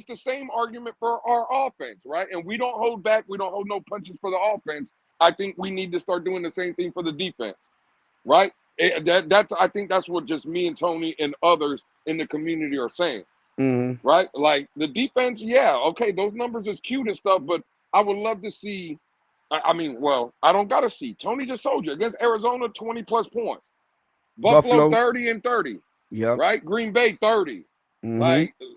the same argument for our offense, right? And we don't hold back, we don't hold no punches for the offense. I think we need to start doing the same thing for the defense, right? That's I think that's what just me and Tony and others in the community are saying, Mm-hmm. right? Like the defense, yeah, okay, those numbers is cute and stuff, but I would love to see. I mean, well, I don't gotta see. Tony just told you against Arizona, 20 plus points. Buffalo Buffalo. 30 and 30, Yep. right? Green Bay 30. Mm-hmm.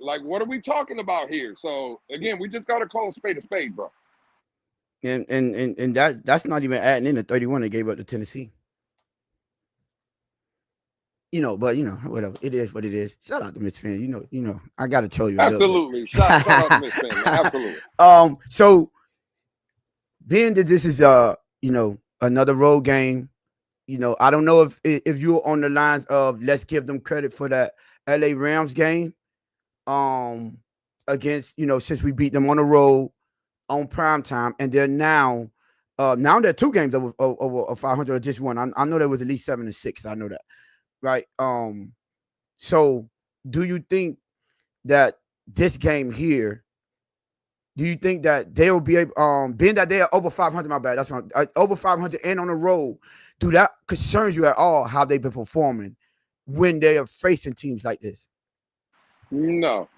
Like what are we talking about here? So again, we just gotta call a spade, bro. And that's not even adding in the 31 they gave up to Tennessee. but whatever. It is what it is. Shout out to Mitch fan. I gotta troll you a little bit. Absolutely. Shout out to Miss Fan, man. Absolutely. So being that this is another road game, I don't know if you're on the lines of let's give them credit for that LA Rams game. Against, since we beat them on the road on prime time, and they're now they're two games over 500 or just one. I know there was at least 7-6. I know that, right? So do you think that this game here? Do you think that they will be able, being that they are over 500? My bad. That's wrong. Over 500 and on the road. Do that concerns you at all? How they've been performing when they are facing teams like this? No.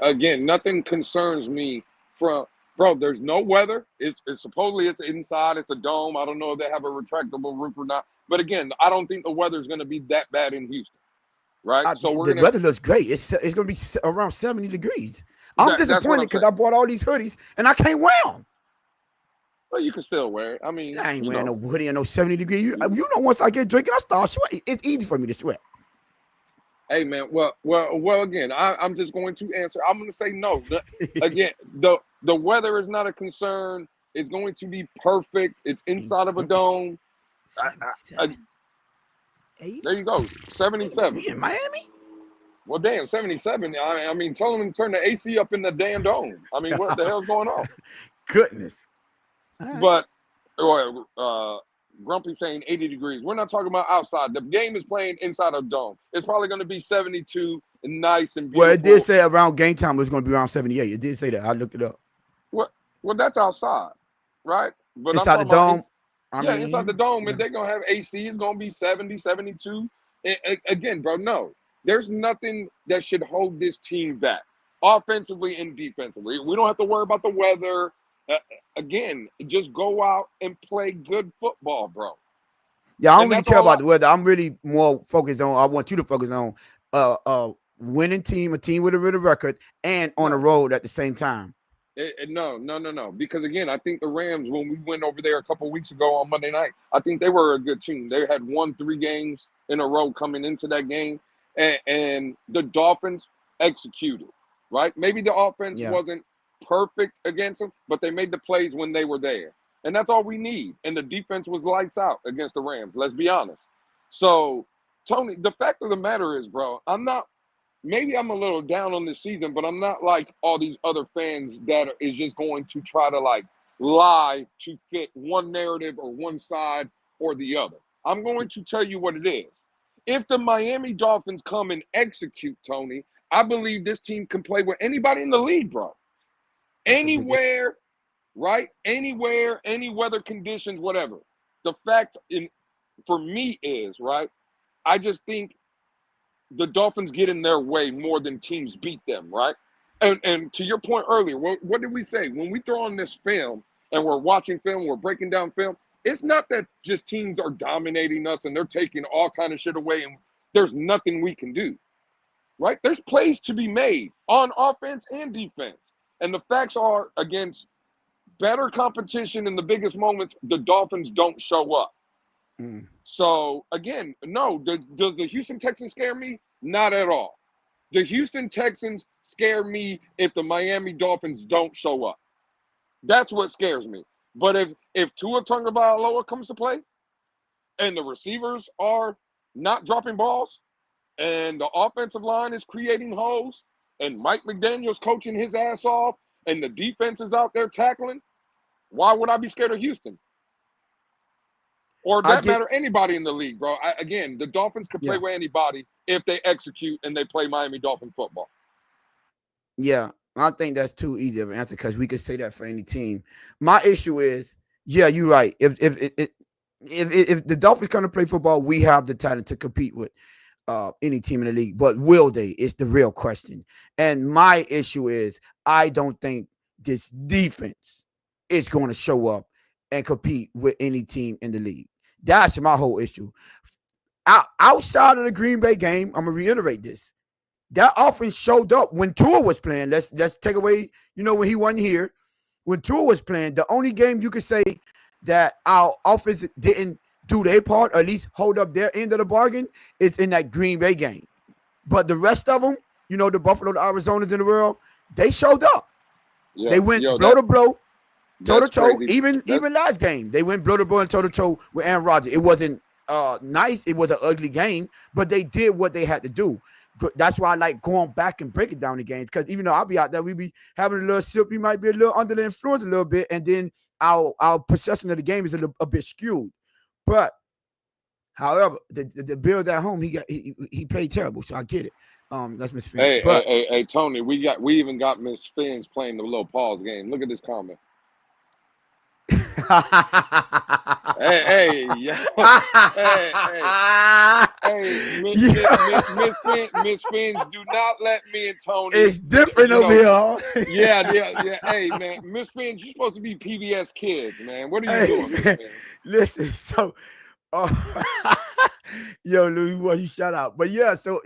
Again, nothing concerns me from bro. There's no weather. It's supposedly it's inside. It's a dome. I don't know if they have a retractable roof or not. But again, I don't think the weather is going to be that bad in Houston, right? So the weather looks great. It's going to be around 70 degrees. I'm disappointed because I bought all these hoodies and I can't wear them. Well, you can still wear it. I mean, I ain't wearing no hoodie and no 70 degrees. Once I get drinking, I start sweating. It's easy for me to sweat. Hey man, well. Again, I'm just going to answer. I'm going to say no. Again, the weather is not a concern. It's going to be perfect. It's inside of a dome. There you go, 77. We in Miami? Well, damn, 77. I mean, tell them to turn the AC up in the damn dome. I mean, what the hell's going on? Goodness. But Grumpy saying 80 degrees. We're not talking about outside. The game is playing inside a dome. It's probably going to be 72 and nice and beautiful. Well, it did say around game time it was going to be around 78. It did say that. I looked it up. Well, that's outside, right? But inside the dome? Inside the dome. If they're going to have AC, it's going to be 70, 72. And again, bro, no. There's nothing that should hold this team back, offensively and defensively. We don't have to worry about the weather. Again, just go out and play good football, bro. Yeah, I don't really care about the weather. I'm really more focused on. I want you to focus on a winning team, a team with a winning record, and on the road at the same time. No. Because again, I think the Rams, when we went over there a couple of weeks ago on Monday night, I think they were a good team. They had won 3 games in a row coming into that game, and the Dolphins executed. Right? Maybe the offense wasn't perfect against them, but they made the plays when they were there. And that's all we need. And the defense was lights out against the Rams. Let's be honest. So, Tony, the fact of the matter is, bro, maybe I'm a little down on this season, but I'm not like all these other fans that is just going to try to like lie to fit one narrative or one side or the other. I'm going to tell you what it is. If the Miami Dolphins come and execute, Tony, I believe this team can play with anybody in the league, bro. Anywhere, right? Anywhere, any weather conditions, whatever. The fact for me is, right, I just think the Dolphins get in their way more than teams beat them, right? And to your point earlier, what did we say? When we throw on this film and we're watching film, we're breaking down film, it's not that just teams are dominating us and they're taking all kind of shit away and there's nothing we can do, right? There's plays to be made on offense and defense. And the facts are, against better competition in the biggest moments, the Dolphins don't show up. So, again, no. Does the Houston Texans scare me? Not at all. The Houston Texans scare me if the Miami Dolphins don't show up. That's what scares me. But if Tua Tagovailoa comes to play and the receivers are not dropping balls and the offensive line is creating holes, and Mike McDaniel's coaching his ass off, and the defense is out there tackling, why would I be scared of Houston? Or that matter, anybody in the league, bro. Again, the Dolphins can play with anybody if they execute and they play Miami Dolphin football. Yeah, I think that's too easy of an answer because we could say that for any team. My issue is, you're right. If the Dolphins come to play football, we have the talent to compete with any team in the league, but will they? Is the real question. And my issue is, I don't think this defense is going to show up and compete with any team in the league. That's my whole issue. Outside of the Green Bay game, I'm gonna reiterate this. That offense showed up when Tua was playing. Let's take away, when he wasn't here. When Tua was playing, the only game you could say that our offense didn't do their part, or at least hold up their end of the bargain, is in that Green Bay game. But the rest of them, the Buffalo, the Arizonas in the world, they showed up. Yeah, They went yo, blow to blow, toe to that's toe. crazy. Even last game, they went blow to blow and toe to toe with Aaron Rodgers. It wasn't nice. It was an ugly game, but they did what they had to do. That's why I like going back and breaking down the games, because even though I'll be out there, we be having a little sip. We might be a little under the influence a little bit, and then our perception of the game is a bit skewed. But however, the Bills at home, he played terrible, so I get it. That's Miss Finn. But Hey, Tony, we even got Miss Finn's playing the little pause game. Look at this comment. Hey, yo, Miss Fins, do not let me and Tony. It's different over here. Yeah. Hey, man, Miss Fins, you're supposed to be PBS Kids, man. What are you doing, Miss Fins? Listen, so, yo, Louis, what you shout out, but yeah, so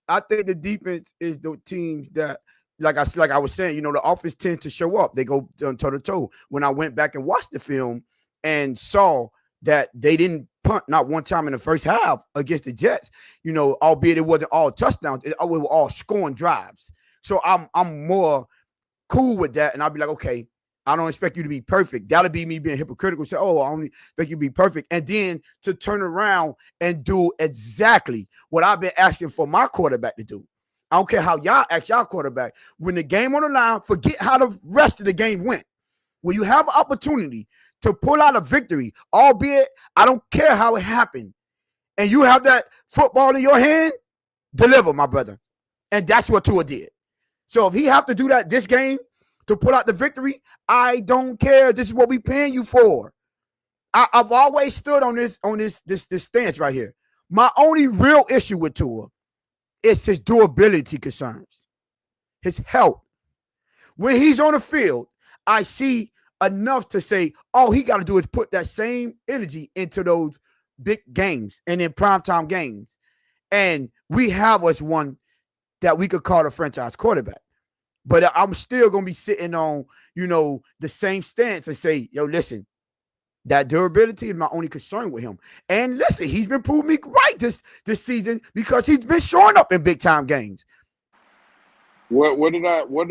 I think the defense is the teams that, like I was saying, the offense tends to show up. They go toe to toe. When I went back and watched the film and saw that they didn't punt not one time in the first half against the Jets, albeit it wasn't all touchdowns, it was all scoring drives. So I'm more cool with that, and I'll be like, okay, I don't expect you to be perfect. That'll be me being hypocritical. Say, oh, I only expect you to be perfect. And then to turn around and do exactly what I've been asking for my quarterback to do. I don't care how y'all ask y'all quarterback. When the game on the line, forget how the rest of the game went. When you have an opportunity to pull out a victory, albeit I don't care how it happened, and you have that football in your hand, deliver, my brother. And that's what Tua did. So if he have to do that this game to pull out the victory, I don't care. This is what we paying you for. I've always stood on this stance right here. My only real issue with Tua is his durability concerns, his health. When he's on the field, I see enough to say, all he got to do is put that same energy into those big games and in primetime games. And we have us one that we could call a franchise quarterback. But I'm still going to be sitting on, the same stance and say, yo, listen, that durability is my only concern with him. And listen, he's been proving me right this season because he's been showing up in big time games. What did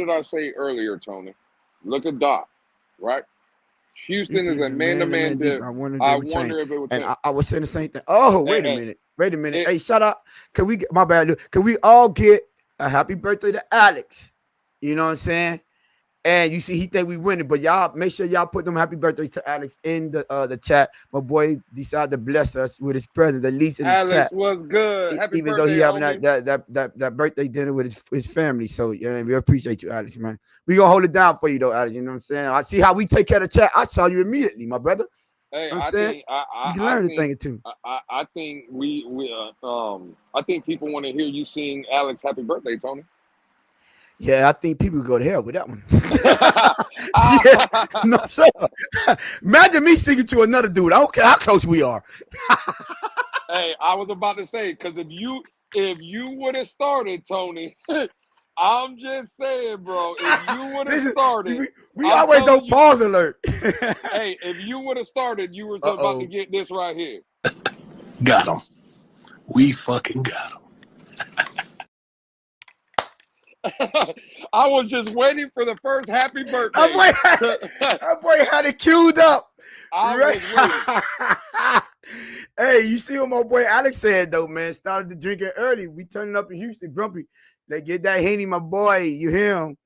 I say earlier, Tony? Look at Doc, right? Houston is a man-to-man div. I wonder if it would change. And I was saying the same thing. Oh, wait a minute. Hey, shout out. Can we all get a happy birthday to Alex? You know what I'm saying? And you see, he think we winning, but y'all make sure y'all put them happy birthday to Alex in the chat. My boy decided to bless us with his present, at least in the chat. Alex was good. Happy even birthday, though he having homie. that birthday dinner with his family. So yeah, we appreciate you, Alex, man. We gonna hold it down for you though, Alex. You know what I'm saying? I see how we take care of the chat. I saw you immediately, my brother. Hey, you know what I'm you can learn a thing or two. I think I think people want to hear you sing Alex happy birthday, Tony. Yeah, I think people go to hell with that one. Yeah, no, sir. Imagine me singing to another dude. I don't care how close we are. Hey, I was about to say, because if you would have started, Tony, I'm just saying, bro. If you would have started, we always on pause alert. Hey, if you would have started, you were about to get this right here. Got him. We fucking got him. I was just waiting for the first happy birthday. That boy had it queued up. I was waiting. Hey, you see what my boy Alex said though, man? Started to drink it early. We turning up in Houston, grumpy. They get that Henny, my boy. You hear him?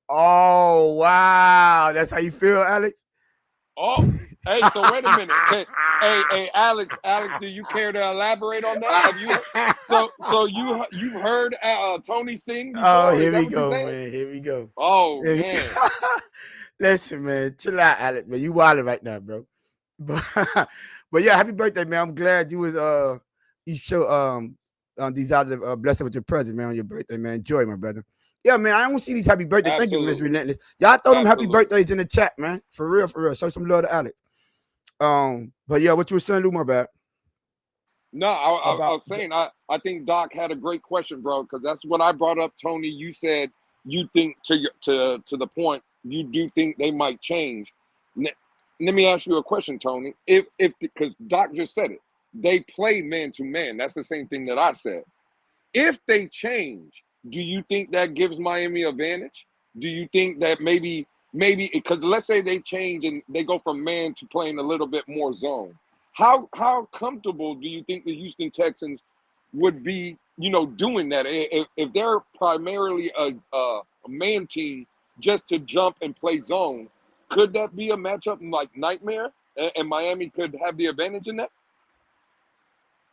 Oh wow, that's how you feel, Alex? Oh, hey, so wait a minute. Hey, Alex, do you care to elaborate on that? You've heard Tony sing before? Oh, here we go, man. Here we go. Oh, man. Listen, man, chill out, Alex, man. You wilding right now, bro. But yeah, happy birthday, man. I'm glad you was you show these other blessing with your present, man, on your birthday, man. Enjoy, my brother. Yeah, man, I don't see these happy birthdays. Thank you, Miss Relentless. Y'all throw them happy birthdays in the chat, man. For real. Show some love to Alex. But yeah, what you were saying, Lou, my bad. No, I was saying I think Doc had a great question, bro, because that's what I brought up, Tony. You said you think to the point you do think they might change. let me ask you a question, Tony. If because Doc just said it, they play man to man. That's the same thing that I said. If they change, do you think that gives Miami advantage? Do you think that maybe because let's say they change and they go from man to playing a little bit more zone? How comfortable do you think the Houston Texans would be, doing that if they're primarily a man team just to jump and play zone? Could that be a matchup like nightmare, and Miami could have the advantage in that?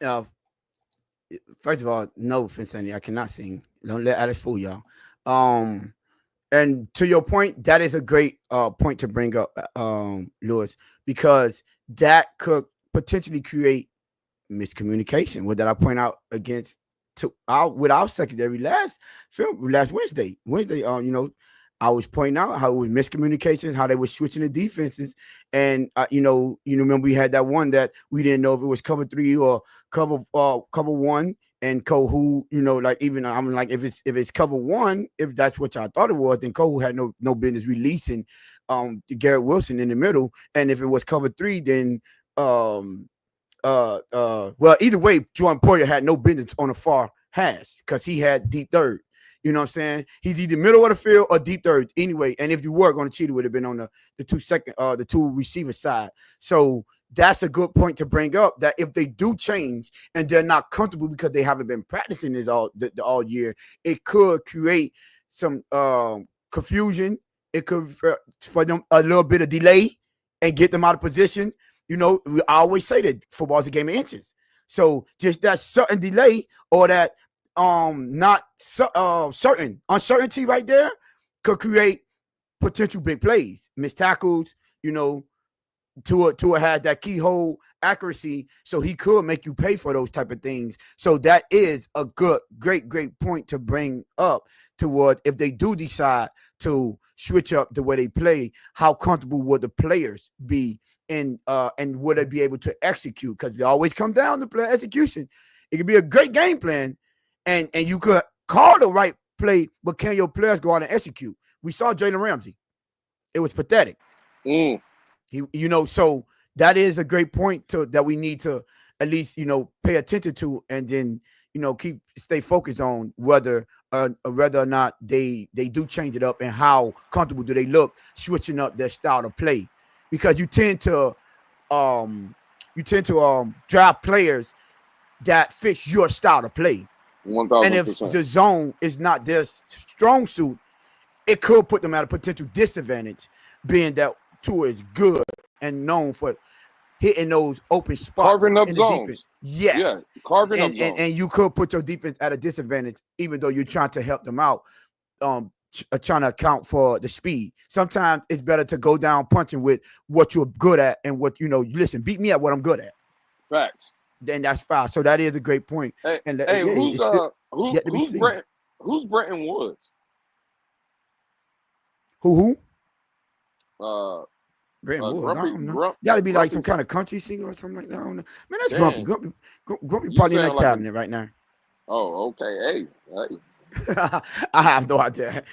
Uh, First of all, no offense, Andy, I cannot sing. Don't let Alex fool y'all. Um, and to your point, that is a great point to bring up, Lewis, because that could potentially create miscommunication. What did I point out against with our secondary last Wednesday? I was pointing out how it was miscommunication, how they were switching the defenses, and remember we had that one that we didn't know if it was cover 3 or cover 1, and Kohu, like even I'm like if it's cover 1, if that's what y'all thought it was, then Kohu had no business releasing Garrett Wilson in the middle, and if it was cover 3, then well, either way, Jordan Poyer had no business on the far hash because he had deep third. You know what I'm saying? He's either middle of the field or deep third anyway. And if you were going to cheat, it would have been on the two receiver side. So that's a good point to bring up, that if they do change and they're not comfortable because they haven't been practicing this all year, it could create some confusion. It could for them a little bit of delay and get them out of position. We always say that football is a game of inches. So just that certain delay or that certain uncertainty right there could create potential big plays, missed tackles. Tua had that keyhole accuracy, so he could make you pay for those type of things. So that is a great point to bring up toward if they do decide to switch up the way they play, how comfortable would the players be and would they be able to execute? Because it always comes down to play execution. It could be a great game plan, and you could call the right play, but can your players go out and execute? We saw Jalen Ramsey. It was pathetic. So that is a great point that we need to at least, pay attention to, and then, stay focused on whether or not they do change it up, and how comfortable do they look switching up their style of play, because you tend to draft players that fits your style of play. 1000%. And if the zone is not their strong suit, it could put them at a potential disadvantage, being that Tua is good and known for hitting those open spots, carving up in the zones. defense. Yes, yeah, carving up zones. And you could put your defense at a disadvantage, even though you're trying to help them out, trying to account for the speed. Sometimes it's better to go down punching with what you're good at and what listen, beat me at what I'm good at. Facts. Then that's fine. So that is a great point. Hey, and who's Brenton Woods? Who? Brenton Woods. Grumpy, I don't know. Got to be like some kind of country singer or something like that. I don't know. Man, that's Grumpy. Grumpy probably in that cabinet right now. Oh, okay. Hey. I have no idea.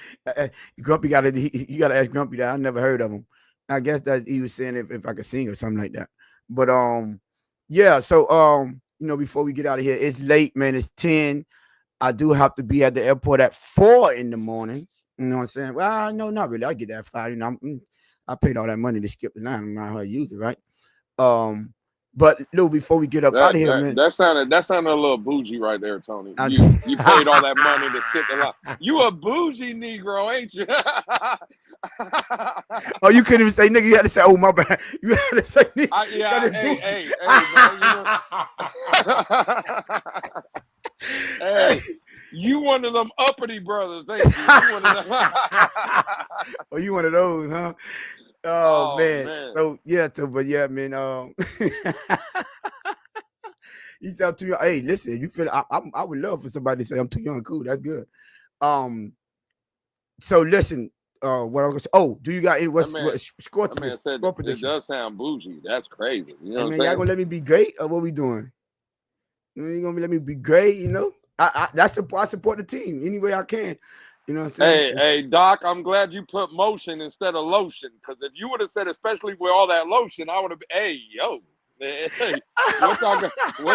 Grumpy you got to ask Grumpy that. I never heard of him. I guess that he was saying if I could sing or something like that. But yeah. So before we get out of here, it's late, man. It's 10. I do have to be at the airport at 4 in the morning. You know what I'm saying? Well, no, not really. I get that 5. I paid all that money to skip the line. I'm not how to use it, right? But Lou, before we get up out of here, man. That sounded a little bougie right there, Tony. You paid all that money to skip the line. You a bougie Negro, ain't you? Oh, you couldn't even say nigga. You had to say, oh, my bad. You had to say nigga. Hey, man. Hey, you one of them uppity brothers, ain't you? You one of them. Oh, you one of those, huh? Oh man. So yeah, but yeah, man. You said I'm too young. Hey, listen, you feel I would love for somebody to say I'm too young. Cool, that's good. So listen, what I was gonna say. Oh, do you got any what score prediction? It does sound bougie. That's crazy. You know what I'm saying? saying? Y'all gonna let me be great, or what we doing? You gonna let me be great? I support the team any way I can. You know what I'm saying? Hey, Doc, I'm glad you put motion instead of lotion. Because if you would have said, especially with all that lotion, I would have been, hey, yo, hey, what y'all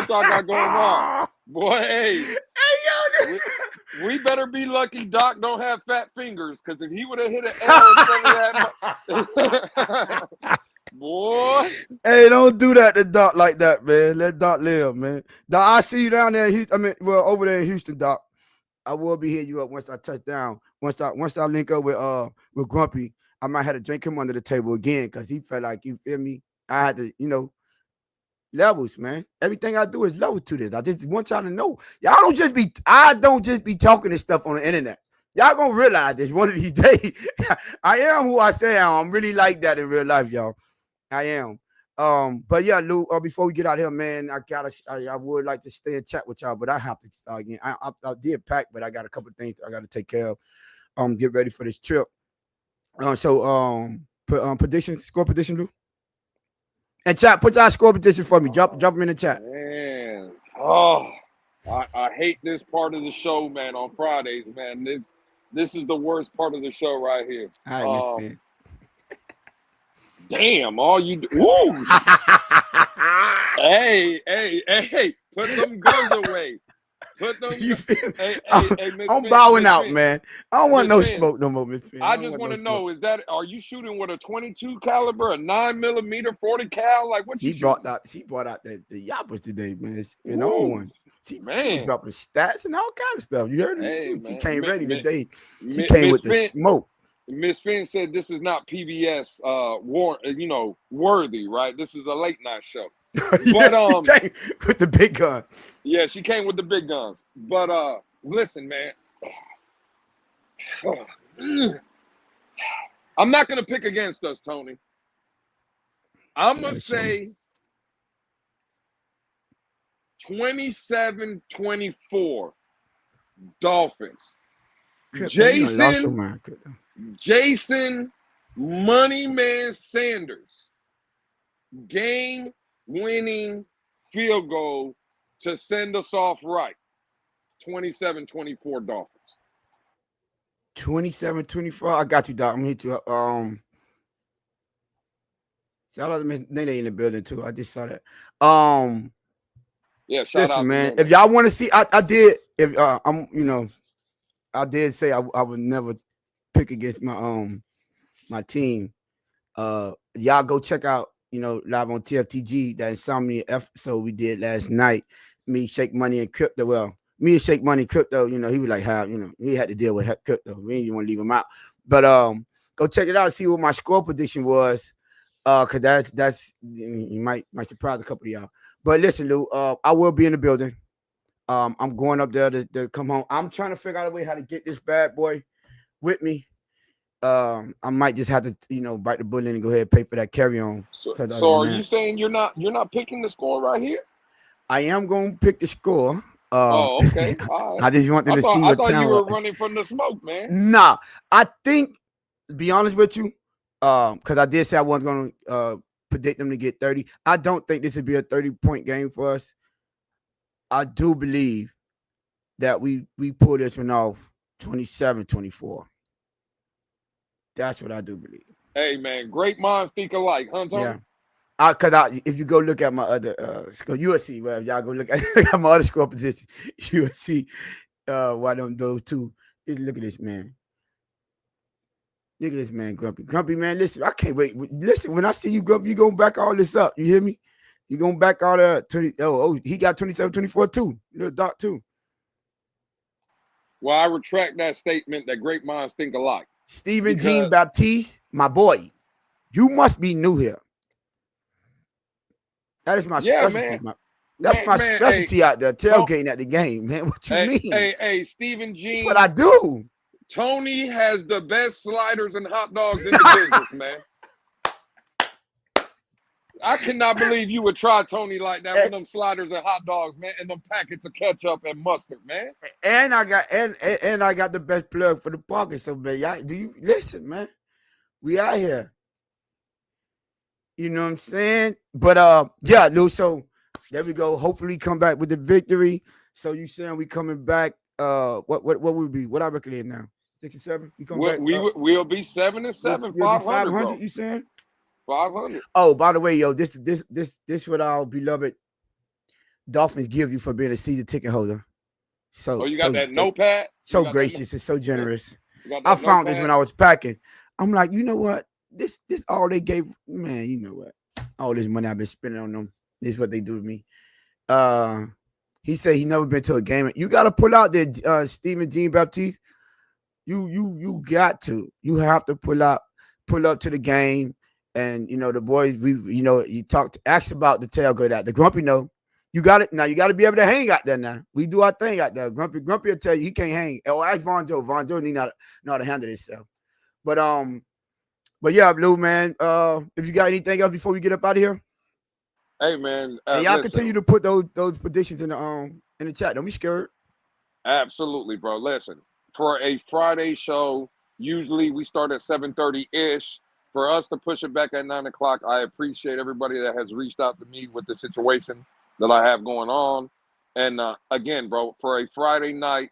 got going on? Boy, hey, Hey, we better be lucky Doc don't have fat fingers. Because if he would have hit an L instead of that, boy. hey, don't do that to Doc like that, man. Let Doc live, man. Doc, I see you down there in Houston. I mean, well, over there in Houston, Doc. I will be hitting you up once I touch down. Once I link up with Grumpy, I might have to drink him under the table again because he felt like, you feel me? I had to, levels, man. Everything I do is level to this. I just want y'all to know. I don't just be talking this stuff on the internet. Y'all gonna realize this one of these days. I am who I say I am. I'm really like that in real life, y'all. I am. But yeah, Lou, before we get out here, man, I would like to stay and chat with y'all, but I have to start again. I did pack, but I got a couple of things I got to take care of. Get ready for this trip. Prediction, score prediction, Lou. And chat, put y'all score prediction for me. Drop them in the chat. Man, I hate this part of the show, man. On Fridays, man, this is the worst part of the show right here. All right, Damn, all you do. Ooh. hey, put them guns away. Put them. I'm bowing out, man. I don't want no smoke no more, Miss Finn. I just want to know: are you shooting with a 22 caliber, a 9mm 40 cal? Like what? She brought out the yappers today, man. You know one. She was dropping stats and all kind of stuff. You heard her? She came ready today. She came with the smoke. Miss Finn said this is not PBS worthy, right? This is a late night show. But she came with the big gun. Yeah, she came with the big guns. But listen, man. I'm not gonna pick against us, Tony. I'm gonna say 27-24 Dolphins. Jason Moneyman Sanders, game-winning field goal to send us off right. 27-24 Dolphins. 27-24. I got you, Doc. I'm gonna hit you up. Shout out to Miss Nene in the building too. I just saw that. Yeah, shout out, man. If y'all want to see, I did. If I did say I would never pick against my team. Y'all go check out, live on TFTG, that Insomnia episode we did last night. Me, Shake Money, and Crypto. Well, me and Shake Money, Crypto, he was like, how, he had to deal with Crypto. We didn't want to leave him out. But go check it out and see what my score prediction was. Cause that's you might surprise a couple of y'all. But listen, Lou, I will be in the building. I'm going up there to come home. I'm trying to figure out a way how to get this bad boy with me. I might just have to, bite the bullet and go ahead and pay for that carry-on. So are you saying you're not picking the score right here? I am going to pick the score. Okay. All right. I just wanted to see I what thought time you were running from the smoke, man. Nah, I think, to be honest with you, because I did say I wasn't going to predict them to get 30. I don't think this would be a 30-point game for us. I do believe that we pull this one off 27-24. That's what I do believe. Hey, man, great minds think alike, huh, Tony? Yeah. Because if you go look at my other score, you will see. Well, y'all go look at my other score position, you will see why those two. Look at this, man. Look at this, man, Grumpy. Grumpy, man, listen, I can't wait. Listen, when I see you, Grumpy, you going to back all this up. You hear me? You going to back all that 20. He got 27-24 too. Little Doc too. Well, I retract that statement that great minds think alike. Stephen Jean Baptiste, my boy, you must be new here. That is my specialty. Man. That's my specialty out there, tailgating at the game, man. What you mean? Hey, Stephen Jean. That's what I do. Tony has the best sliders and hot dogs in the business, man. I cannot believe you would try Tony like that with them sliders and hot dogs, man, and them packets of ketchup and mustard, man. And I got I got the best plug for the pocket. So, man, do you listen, man? We out here. You know what I'm saying? But yeah, Lou. So there we go. Hopefully, come back with the victory. So you saying we coming back? What would be? What I reckon it now? 6 and 7. You come back. We'll be 7-7, We'll be 500, 500. bro. You saying? 500. Oh, by the way, yo, this what our beloved Dolphins give you for being a season ticket holder. So, Oh, you got that notepad? So gracious and so generous. I found this when I was packing. I'm like, you know what? This all they gave, man. You know what? All this money I've been spending on them. This is what they do to me. He said he never been to a game. You got to pull out the Stephen Jean Baptiste. You got to. You have to pull up to the game. And you know the boys. You ask about the tailgate out. The Grumpy know. You got it now. You got to be able to hang out there now. We do our thing out there. Grumpy will tell you he can't hang. Oh, ask Von Joe. Von Joe need not know how to handle himself. But yeah, Blue man. If you got anything else before we get up out of here, hey man, and y'all continue to put those predictions in the chat. Don't be scared. Absolutely, bro. Listen, for a Friday show, usually we start at 7:30 ish. For us to push it back at 9 o'clock, I appreciate everybody that has reached out to me with the situation that I have going on. And again, bro, for a Friday night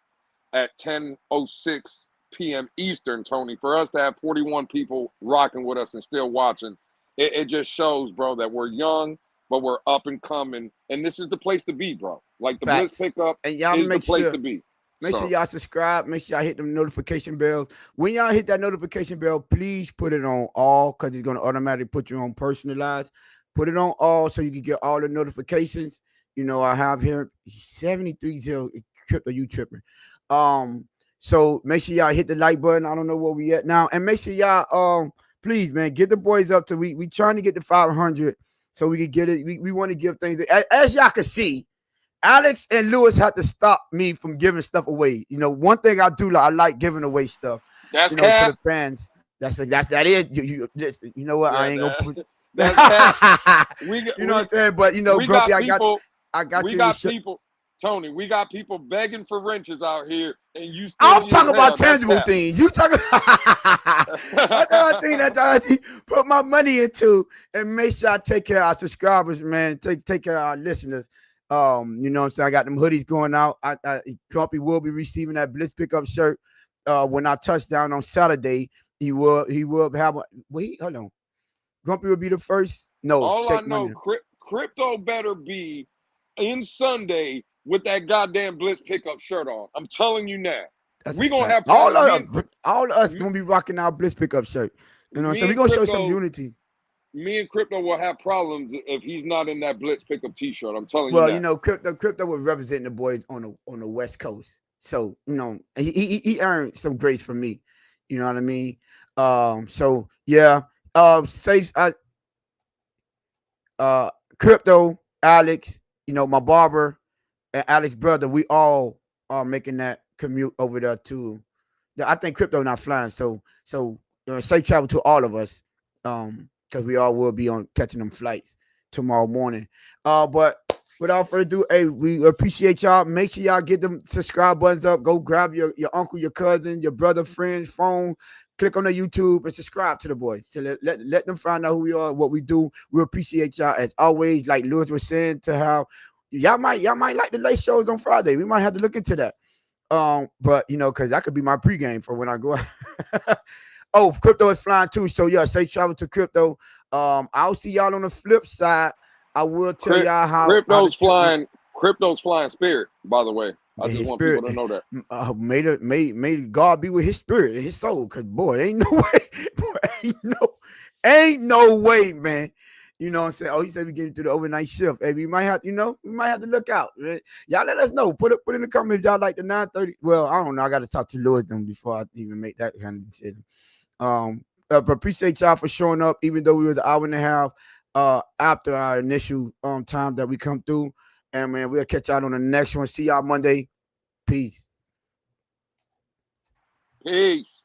at 10:06 p.m. Eastern, Tony, for us to have 41 people rocking with us and still watching, it just shows, bro, that we're young, but we're up and coming. And this is the place to be, bro. Like the Facts. Blitz Pickup and y'all is the place to be. Make sure y'all subscribe. Make sure y'all hit the notification bells. When y'all hit that notification bell, please put it on all because it's going to automatically put you on personalized. Put it on all so you can get all the notifications. You know, I have here 730 crypto you tripping. So make sure y'all hit the like button. I don't know where we at now. And make sure y'all please, man, get the boys up to we trying to get to 500 so we can get it. We want to give things as y'all can see. Alex and Lewis had to stop me from giving stuff away. You know, one thing I do, I like giving away stuff. That's to the fans. That is. You know what? Yeah, I ain't gonna put. You know what I'm saying? But you know, Grumpy, I got people. Tony, we got people begging for wrenches out here, and you. I'm talking about tangible things. You talking? I'm talking about things that I put my money into, and make sure I take care of our subscribers, man. Take care of our listeners. You know what I'm saying? I got them hoodies going out. Grumpy will be receiving that Blitz pickup shirt when I touch down on Saturday. He will have hold on. Grumpy will be the first. No, all I know, crypto better be in Sunday with that goddamn Blitz pickup shirt on. I'm telling you now. We're gonna have all of us gonna be rocking our Blitz pickup shirt. You know, so we're gonna show some unity. Me and Crypto will have problems if he's not in that Blitz pickup T-shirt. I'm telling you. Well, you know, Crypto was representing the boys on the West Coast, so you know he earned some grace from me. You know what I mean? So yeah, Crypto, Alex, you know, my barber and Alex's brother, we all are making that commute over there too. I think Crypto not flying, so safe travel to all of us. Because we all will be on catching them flights tomorrow morning. But without further ado, hey, we appreciate y'all. Make sure y'all get them subscribe buttons up. Go grab your uncle, your cousin, your brother, friend's phone. Click on the YouTube and subscribe to the boys. So let them find out who we are, what we do. We appreciate y'all as always. Like Lewis was saying, to how y'all might like the late shows on Friday. We might have to look into that. But you know, because that could be my pregame for when I go out. Oh, Crypto is flying too. So yeah, safe travel to Crypto. I'll see y'all on the flip side. I will tell y'all how Crypto's flying Spirit, by the way. I just want people to know that. May God be with his spirit and his soul. Cause boy, ain't no way. Ain't no way, man. You know what I'm saying? Oh, he said we getting through the overnight shift. Hey, we might have to look out. Man. Y'all let us know. Put in the comments y'all like the 9:30. Well, I don't know. I got to talk to Lewis them before I even make that kind of decision. But appreciate y'all for showing up, even though we was an hour and a half after our initial time that we come through. And man, we'll catch y'all on the next one. See y'all Monday. Peace. Peace.